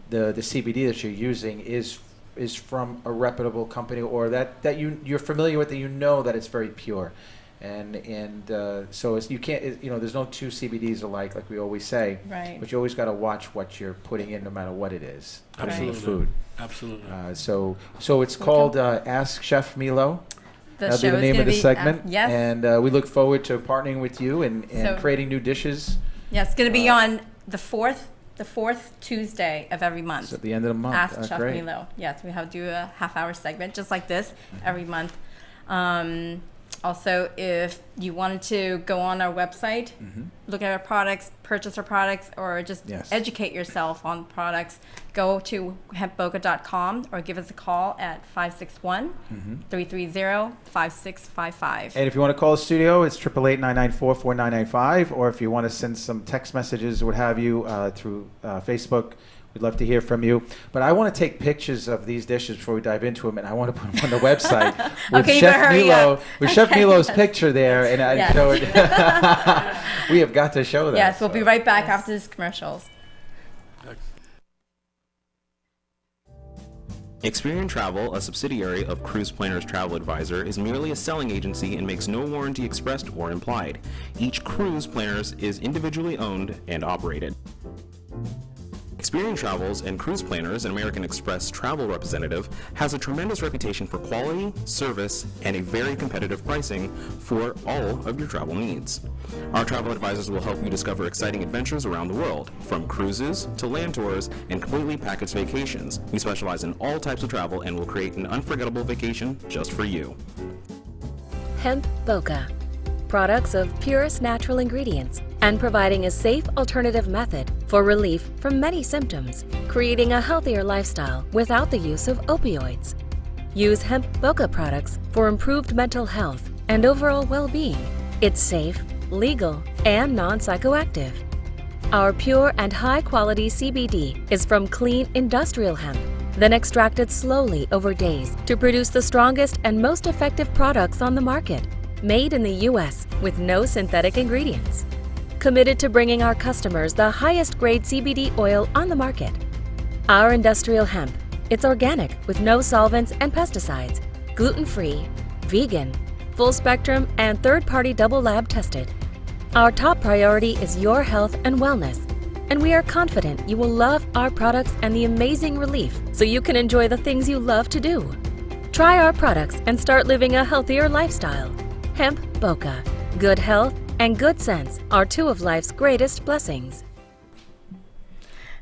CBD that you're using is from a reputable company, or that you're familiar with, that you know that it's very pure. And so you can't, there's no two CBDs alike, like we always say. Right. But you always got to watch what you're putting in, no matter what it is. Absolutely. The food. Absolutely. So it's called Ask Chef Milo. That'll be the name of the segment. Yes. And we look forward to partnering with you and creating new dishes. Yeah, it's going to be on the fourth Tuesday of every month. So at the end of the month. Ask Chef great. Milo. Yes, we have to do a half-hour segment just like this every month. Also, if you wanted to go on our website, look at our products, purchase our products, or just educate yourself on products, go to hempboca.com or give us a call at 561-330-5655. And if you want to call the studio, it's 888-994-4995. Or if you want to send some text messages, what have you, through Facebook, We'd love to hear from you. But I want to take pictures of these dishes before we dive into them, and I want to put them on the website with Okay, Chef hurry Milo, up. with Chef Milo's picture there, and I Yes. show it. We have got to show that. Yes, we'll be right back after these commercials. Experian Travel, a subsidiary of Cruise Planners Travel Advisor, is merely a selling agency and makes no warranty expressed or implied. Each Cruise Planners is individually owned and operated. Experian Travels and Cruise Planners, an American Express travel representative, has a tremendous reputation for quality, service, and a very competitive pricing for all of your travel needs. Our travel advisors will help you discover exciting adventures around the world, from cruises to land tours and completely packaged vacations. We specialize in all types of travel and will create an unforgettable vacation just for you. Hemp Boca. Products of purest natural ingredients and providing a safe alternative method for relief from many symptoms, creating a healthier lifestyle without the use of opioids. Use Hemp Boca products for improved mental health and overall well-being. It's safe, legal, and non-psychoactive. Our pure and high-quality CBD is from clean industrial hemp, then extracted slowly over days to produce the strongest and most effective products on the market. Made in the U.S. with no synthetic ingredients. Committed to bringing our customers the highest grade CBD oil on the market. Our industrial hemp, it's organic with no solvents and pesticides, gluten-free, vegan, full spectrum, and third-party double lab tested. Our top priority is your health and wellness, and we are confident you will love our products and the amazing relief so you can enjoy the things you love to do. Try our products and start living a healthier lifestyle. Hemp Boca. Good health and good sense are two of life's greatest blessings.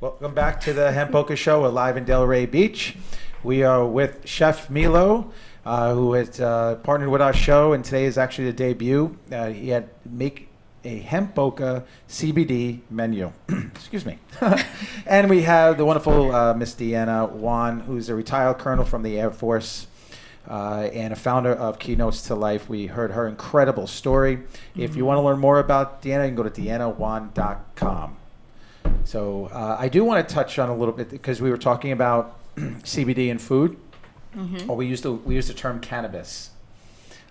Welcome back to the Hemp Boca Show. We're live in Delray Beach. We are with Chef Milo, who has partnered with our show, and today is actually the debut. He had make a Hemp Boca CBD menu. Excuse me. And we have the wonderful Miss Deanna Juan, who's a retired colonel from the Air Force. And a founder of Keynotes to Life. We heard her incredible story. If you want to learn more about Deanna, you can go to deannajuan.com. So I do want to touch on a little bit, because we were talking about CBD and food. Or we use the term cannabis.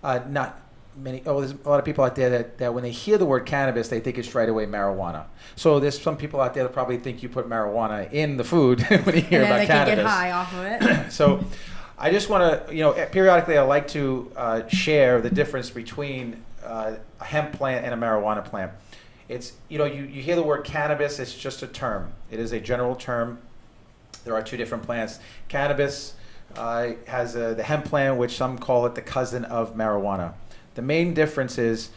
Not many. There's a lot of people out there that when they hear the word cannabis, they think it's right away marijuana. So there's some people out there that probably think you put marijuana in the food when you hear about cannabis. And they can get high off of it. So I just want to, periodically I like to share the difference between a hemp plant and a marijuana plant. It's, you hear the word cannabis, it's just a term. It is a general term. There are two different plants. Cannabis has the hemp plant, which some call it the cousin of marijuana. The main difference is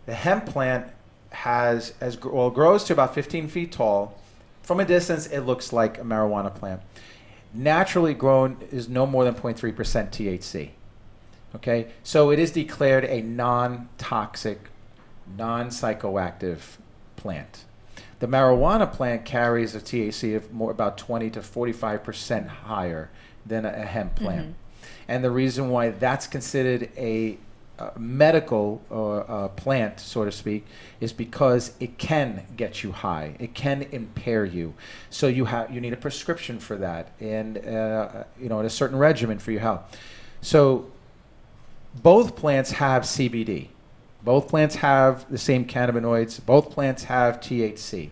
the hemp plant grows to about 15 feet tall. From a distance, it looks like a marijuana plant. Naturally grown is no more than 0.3% THC. Okay, so it is declared a non-toxic, non-psychoactive plant. The marijuana plant carries a THC of about 20 to 45% higher than a hemp plant. And the reason why that's considered a medical plant, so to speak, is because it can get you high. It can impair you. So you need a prescription for that, and a certain regimen for your health. So both plants have CBD. Both plants have the same cannabinoids. Both plants have THC.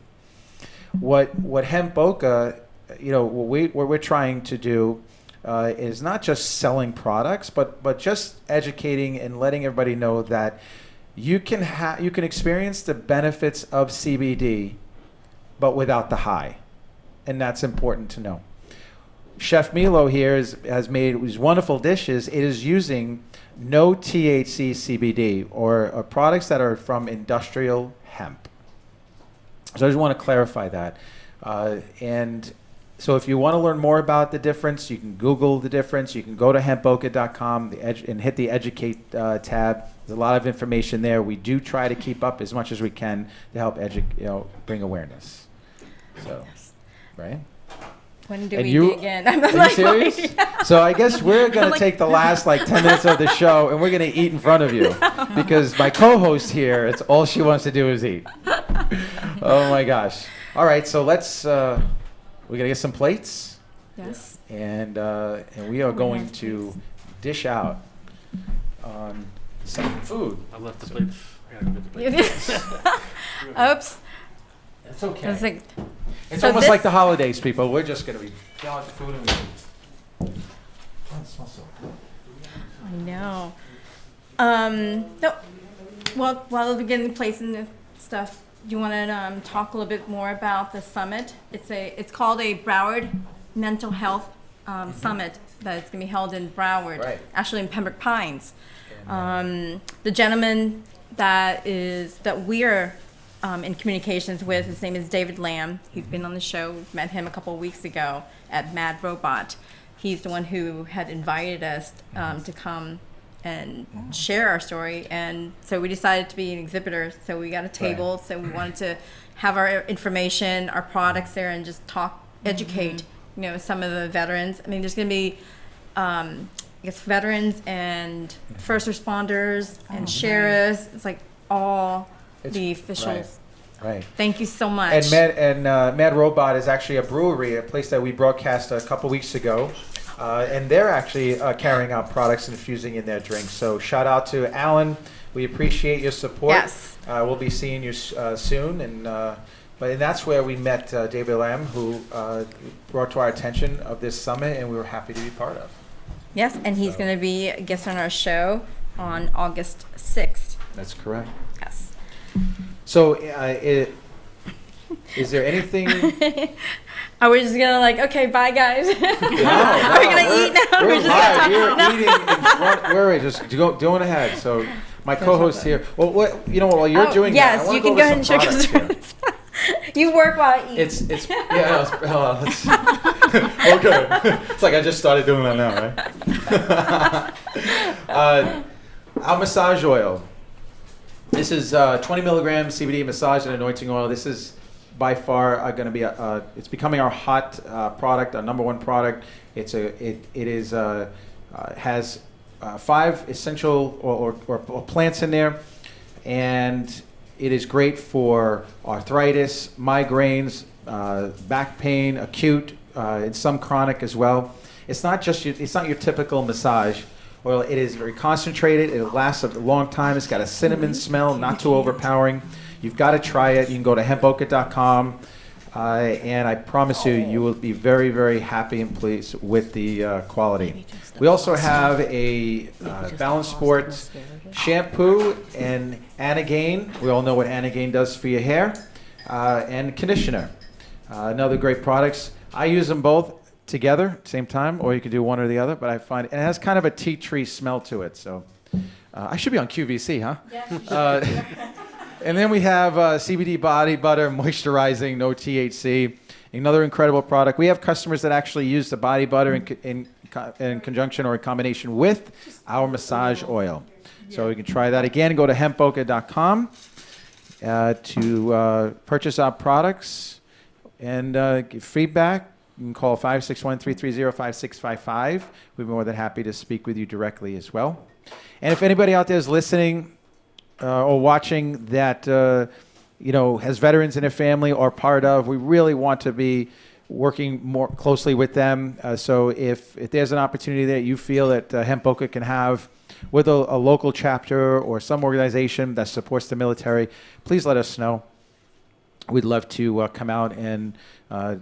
What Hemp Boca, what we're trying to do is not just selling products, but just educating and letting everybody know that you can experience the benefits of CBD, but without the high, and that's important to know. Chef Milo here has made these wonderful dishes. It is using no THC CBD or products that are from industrial hemp. So I just want to clarify that. And so if you want to learn more about the difference, you can Google the difference. You can go to hempboca.com and hit the Educate tab. There's a lot of information there. We do try to keep up as much as we can to help bring awareness. So, right? When do we begin? I'm Are you serious? So I guess we're going to take the last 10 minutes of the show, and we're going to eat in front of you, because my co-host here, it's all she wants to do is eat. Oh my gosh. All right, so let's we're gonna get some plates, Yes. and we are going to dish out on some food. I left the plates. I gotta go get the plates. Oops. It's okay. It's like, It's so almost this- like the holidays, people. We're just gonna be out the food and oh, it smells so good. I know. No. Well, while we're getting place and stuff, do you want to talk a little bit more about the summit? It's called a Broward Mental Health Summit that's going to be held in Broward, Right. actually in Pembroke Pines. The gentleman that we're in communications with, his name is David Lamb. He's been on the show. We met him a couple of weeks ago at Mad Robot. He's the one who had invited us to come and share our story, and so we decided to be an exhibitor. So we got a table. So we wanted to have our information, our products there, and just talk, educate, some of the veterans. I mean, there's going to be, I guess, veterans and first responders and sheriffs. It's like all the officials. Right. Thank you so much. And Mad Robot is actually a brewery, a place that we broadcast a couple weeks ago. And they're actually carrying out products and infusing in their drinks. So shout out to Alan. We appreciate your support. Yes. We'll be seeing you soon. And that's where we met David Lamb, who brought to our attention of this summit, and we were happy to be part of. Yes, and he's going to be a guest on our show on August 6th. That's correct. Yes. So is there anything... Are we just gonna okay, bye guys? No, Are we gonna eat now? We're just live. gonna We're eating in front. We're just going ahead. So my co-host here. Well, while you're doing that, I yes, you wanna can go over ahead and some show us. products here. You work while I eat. It's okay. It's like I just started doing that now, right? Our massage oil. This is 20 milligrams CBD massage and anointing oil. This is by far going to be it's becoming our hot product, our number one product. It has 5 essential or plants in there, and it is great for arthritis, migraines, back pain, acute, and some chronic as well. It's not your typical massage oil. It is very concentrated. It lasts a long time. It's got a cinnamon smell, not too overpowering. You've got to try it. You can go to hempboca.com, and I promise you will be very, very happy and pleased with the quality. We also have a Balance Sports shampoo and Anagain. We all know what Anagain does for your hair, and conditioner. Another great products. I use them both together at the same time, or you could do one or the other, but I find it has kind of a tea tree smell to it. So I should be on QVC, huh? Yeah. And then we have CBD body butter, moisturizing, no THC. Another incredible product. We have customers that actually use the body butter in conjunction or in combination with our massage oil. So you can try that. Again, go to hempboca.com to purchase our products and give feedback. You can call 561-330-5655. We'd be more than happy to speak with you directly as well. And if anybody out there is listening or watching that has veterans in their family or part of, we really want to be working more closely with them. So if there's an opportunity that you feel that Hemp Boca can have with a local chapter or some organization that supports the military, please let us know. We'd love to come out and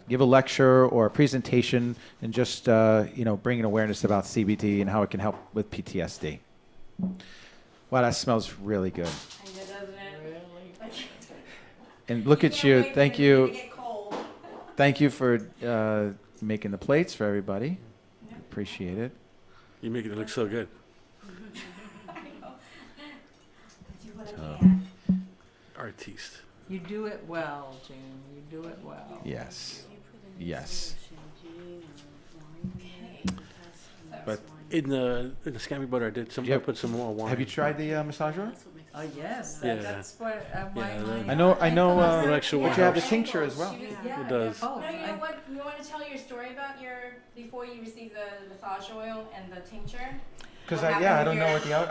give a lecture or a presentation and just bring an awareness about CBD and how it can help with PTSD. Wow, that smells really good. And look at you. Thank you. Thank you for making the plates for everybody. Appreciate it. You're making it look so good. Artiste. You do it well, June. You do it well. Yes. Yes. But In the scampi butter, I did some. I put some more wine. have you tried the massage oil? Oh yes, Yeah. that's what my Yeah, mind. I know. Actually, But you have the tincture as well. It does. Oh, No, you know what? You want to tell your story about before you received the massage oil and the tincture? Because What I happened don't with know your- what the out.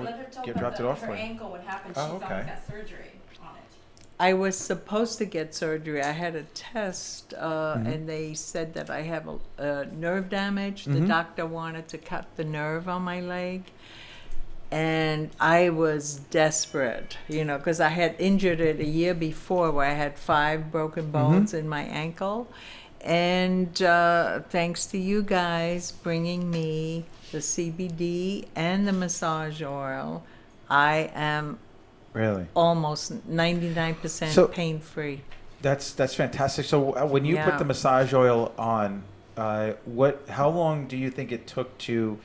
Let her tell dropped it about off for her you. ankle. What happened? Oh, She's okay. almost got surgery on it. I was supposed to get surgery. I had a test, and they said that I have a nerve damage. The doctor wanted to cut the nerve on my leg. And I was desperate, because I had injured it a year before where I had 5 broken bones in my ankle. And thanks to you guys bringing me the CBD and the massage oil, I am almost 99% pain-free. That's fantastic. So when you put the massage oil on, how long do you think it took to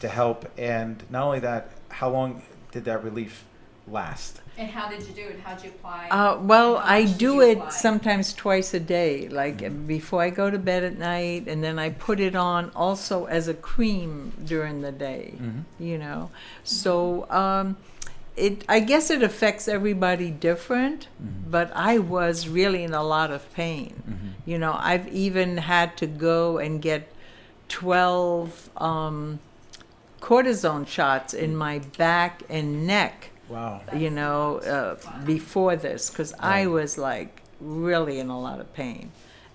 help? And not only that, how long did that relief last? And how did you do it? How'd you apply? Well, I do it sometimes twice a day, like before I go to bed at night, and then I put it on also as a cream during the day, So I guess it affects everybody different, but I was really in a lot of pain. I've even had to go and get 12 cortisone shots in my back and neck. Wow. Before this, because I was like really in a lot of pain,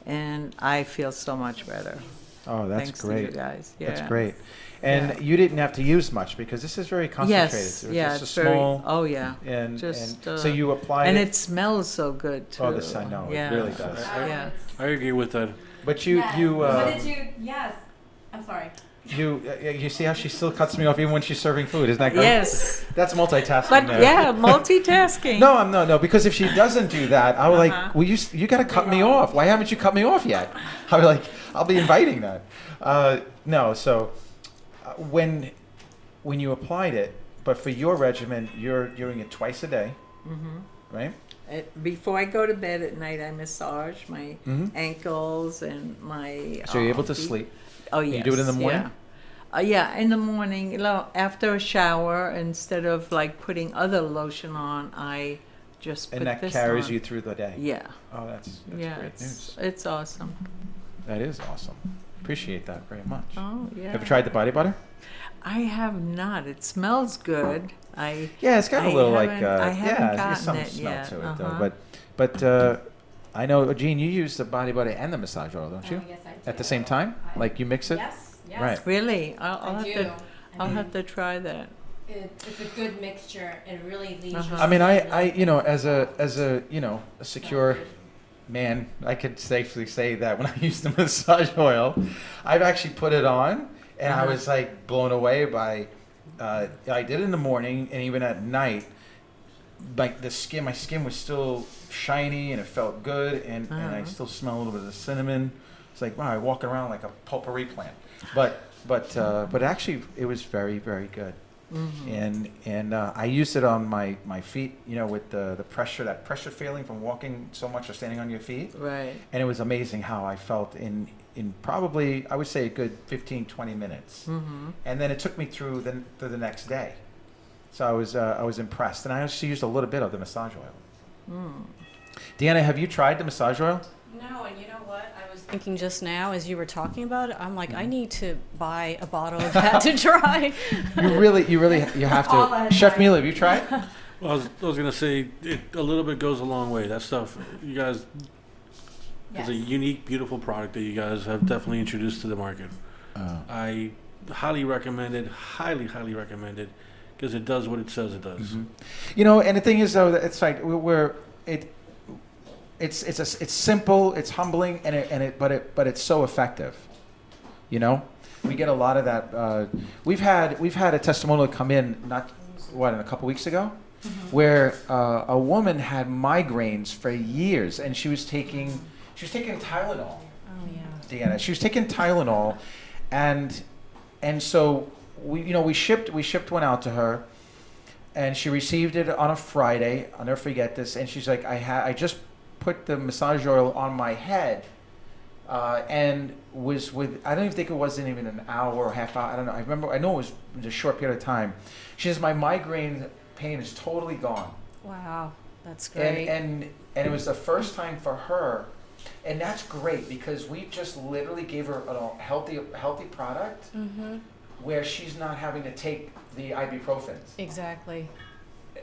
and I feel so much better. Oh, that's thanks great. To you guys. Yeah. That's great. And you didn't have to use much because this is very concentrated. Yes, It's just a small. Oh yeah. And just so you apply and it. it smells so good too. Oh, this I know. Yeah. It really does. Yeah. I agree with that. But you. What did you? Yes. I'm sorry. You see how she still cuts me off even when she's serving food, isn't that great? Yes. That's multitasking. But there. multitasking. No, because if she doesn't do that, I was like, well, you got to cut me off. Why haven't you cut me off yet? I was like, I'll be inviting that. No, so when you applied it, but for your regimen, you're doing it twice a day, right? Before I go to bed at night, I massage my ankles and my. So you're able to sleep. Oh yes. You do it in the morning? Yeah, in the morning, after a shower, instead of like putting other lotion on, I just put this on. And that carries you through the day? Yeah. Oh, that's great news. It's awesome. That is awesome. Appreciate that very much. Oh, yeah. Have you tried the body butter? I have not. It smells good. It's got a little I haven't gotten some it smell yet. to it though. But I know, Jean, you use the body butter and the massage oil, don't you? Yes, I do. At the same time? Like you mix it? Yes. Right. Really? I'll I have to try that. It's a good mixture. It really leaves you. I mean, I as a a secure man, I could safely say that when I use the massage oil, I've actually put it on, and I was like blown away by. I did it in the morning, and even at night, like my skin was still shiny, and it felt good, and I still smell a little bit of the cinnamon. It's like, wow, I walk around like a potpourri plant. But actually, it was very, very good. And I used it on my feet, with the pressure, that pressure feeling from walking so much or standing on your feet. Right. And it was amazing how I felt in probably, I would say, a good 15, 20 minutes. And then it took me through the next day. So I was impressed. And I actually used a little bit of the massage oil. Deanna, have you tried the massage oil? No, and you know what? I was thinking just now as you were talking about it, I'm like, I need to buy a bottle of that to try. You have to. Chef Mila, have you tried? Well, I was going to say, a little bit goes a long way. That stuff, you guys, is a unique, beautiful product that you guys have definitely introduced to the market. I highly recommend it, highly recommend it, because it does what it says it does. And the thing is, though, that it's like it's simple, it's humbling, but it's so effective. We get a lot of that. We've had a testimonial come in in a couple weeks ago, where a woman had migraines for years, and she was taking Tylenol. Oh yeah. Deanna, she was taking Tylenol, and so we shipped one out to her, and she received it on a Friday. I'll never forget this. And she's like, I just put the massage oil on my head, and I don't even think it wasn't even an hour or a half hour. I don't know. I know it was a short period of time. She says, my migraine pain is totally gone. Wow, that's great. And it was the first time for her, and that's great because we just literally gave her a healthy product where she's not having to take the ibuprofens. Exactly.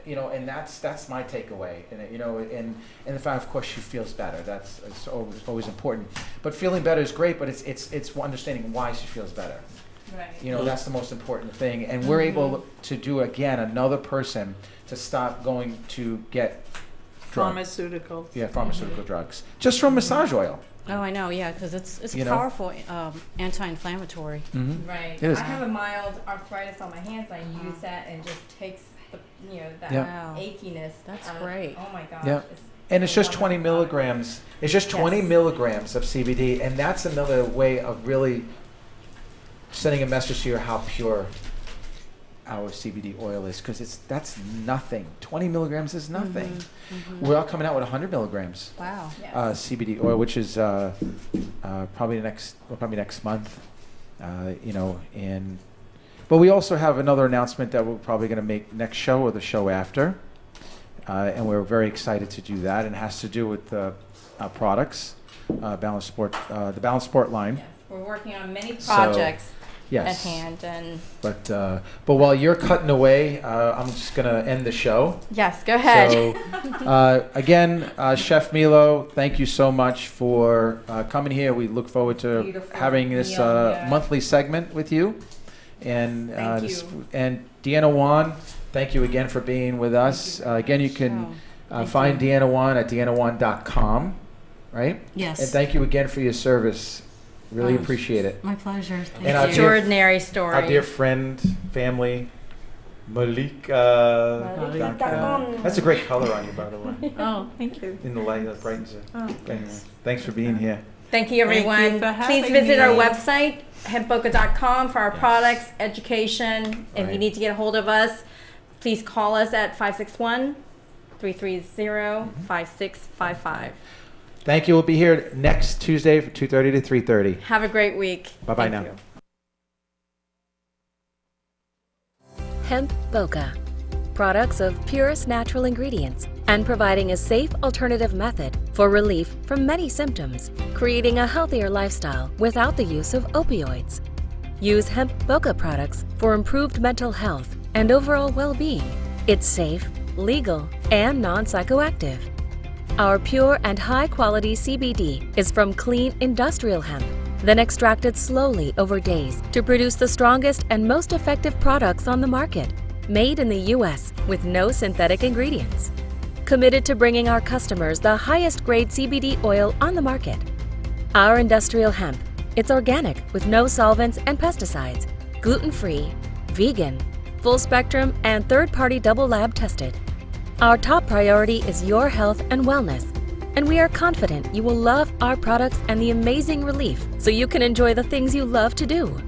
and that's my takeaway. And and the fact, of course, she feels better. It's always important. But feeling better is great. But it's understanding why she feels better. Right. That's the most important thing. And we're able to do again another person to stop going to get Pharmaceuticals. Yeah, pharmaceutical drugs just from massage oil. Oh, I know, yeah, because it's a powerful anti-inflammatory. Mm-hmm. Right. It is. I have a mild arthritis on my hands. I use that and it just takes the, that Wow. achiness. That's out of- great. Oh my gosh. Yeah. And it's just 20 milligrams. It's just 20 milligrams of CBD, and that's another way of really sending a message to you how pure our CBD oil is, because that's nothing. 20 milligrams is nothing. Mm-hmm. We're all coming out with 100 milligrams Wow. Yes. CBD oil, which is probably next month. But we also have another announcement that we're probably going to make next show or the show after, and we're very excited to do that. And it has to do with products, Balance Sport, the Balance Sport line. Yes. We're working on many projects Yes. at hand, and But while you're cutting away, I'm just going to end the show. yes, go ahead. So, again, Chef Milo, thank you so much for coming here. We look forward to Beautiful having this meal, yeah. monthly segment with you. And Thank you. and Deanna Wan, thank you again for being with us. Again, you can Thank find you. Deanna Wan at deannawan.com, right? Yes. And thank you again for your service. Really appreciate it. My pleasure. Thank And our you. Extraordinary story. Our dear friend, family, Malika. That's a great color on you, by the way. Oh, thank you. In the light that brightens it. Oh, Anyway, thanks for being here. Thank you, everyone. Thank you for Please having visit our me. website, hempboca.com, for our Yes. products, education. If you Right. need to get a hold of us, please call us at 561-330-5655. Thank you. We'll be here next Tuesday from 2:30 to 3:30. Have a great week. Bye-bye Thank now. you. Hemp Boca. Products of purest natural ingredients and providing a safe alternative method for relief from many symptoms, creating a healthier lifestyle without the use of opioids. Use Hemp Boca products for improved mental health and overall well-being. It's safe, legal, and non-psychoactive. Our pure and high-quality CBD is from clean industrial hemp, then extracted slowly over days to produce the strongest and most effective products on the market, made in the U.S. with no synthetic ingredients. Committed to bringing our customers the highest grade CBD oil on the market. Our industrial hemp, it's organic with no solvents and pesticides, gluten-free, vegan, full spectrum, and third-party double lab tested. Our top priority is your health and wellness, and we are confident you will love our products and the amazing relief so you can enjoy the things you love to do.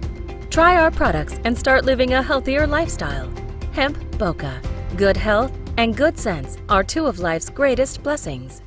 Try our products and start living a healthier lifestyle. Hemp Boca. Good health and good sense are two of life's greatest blessings.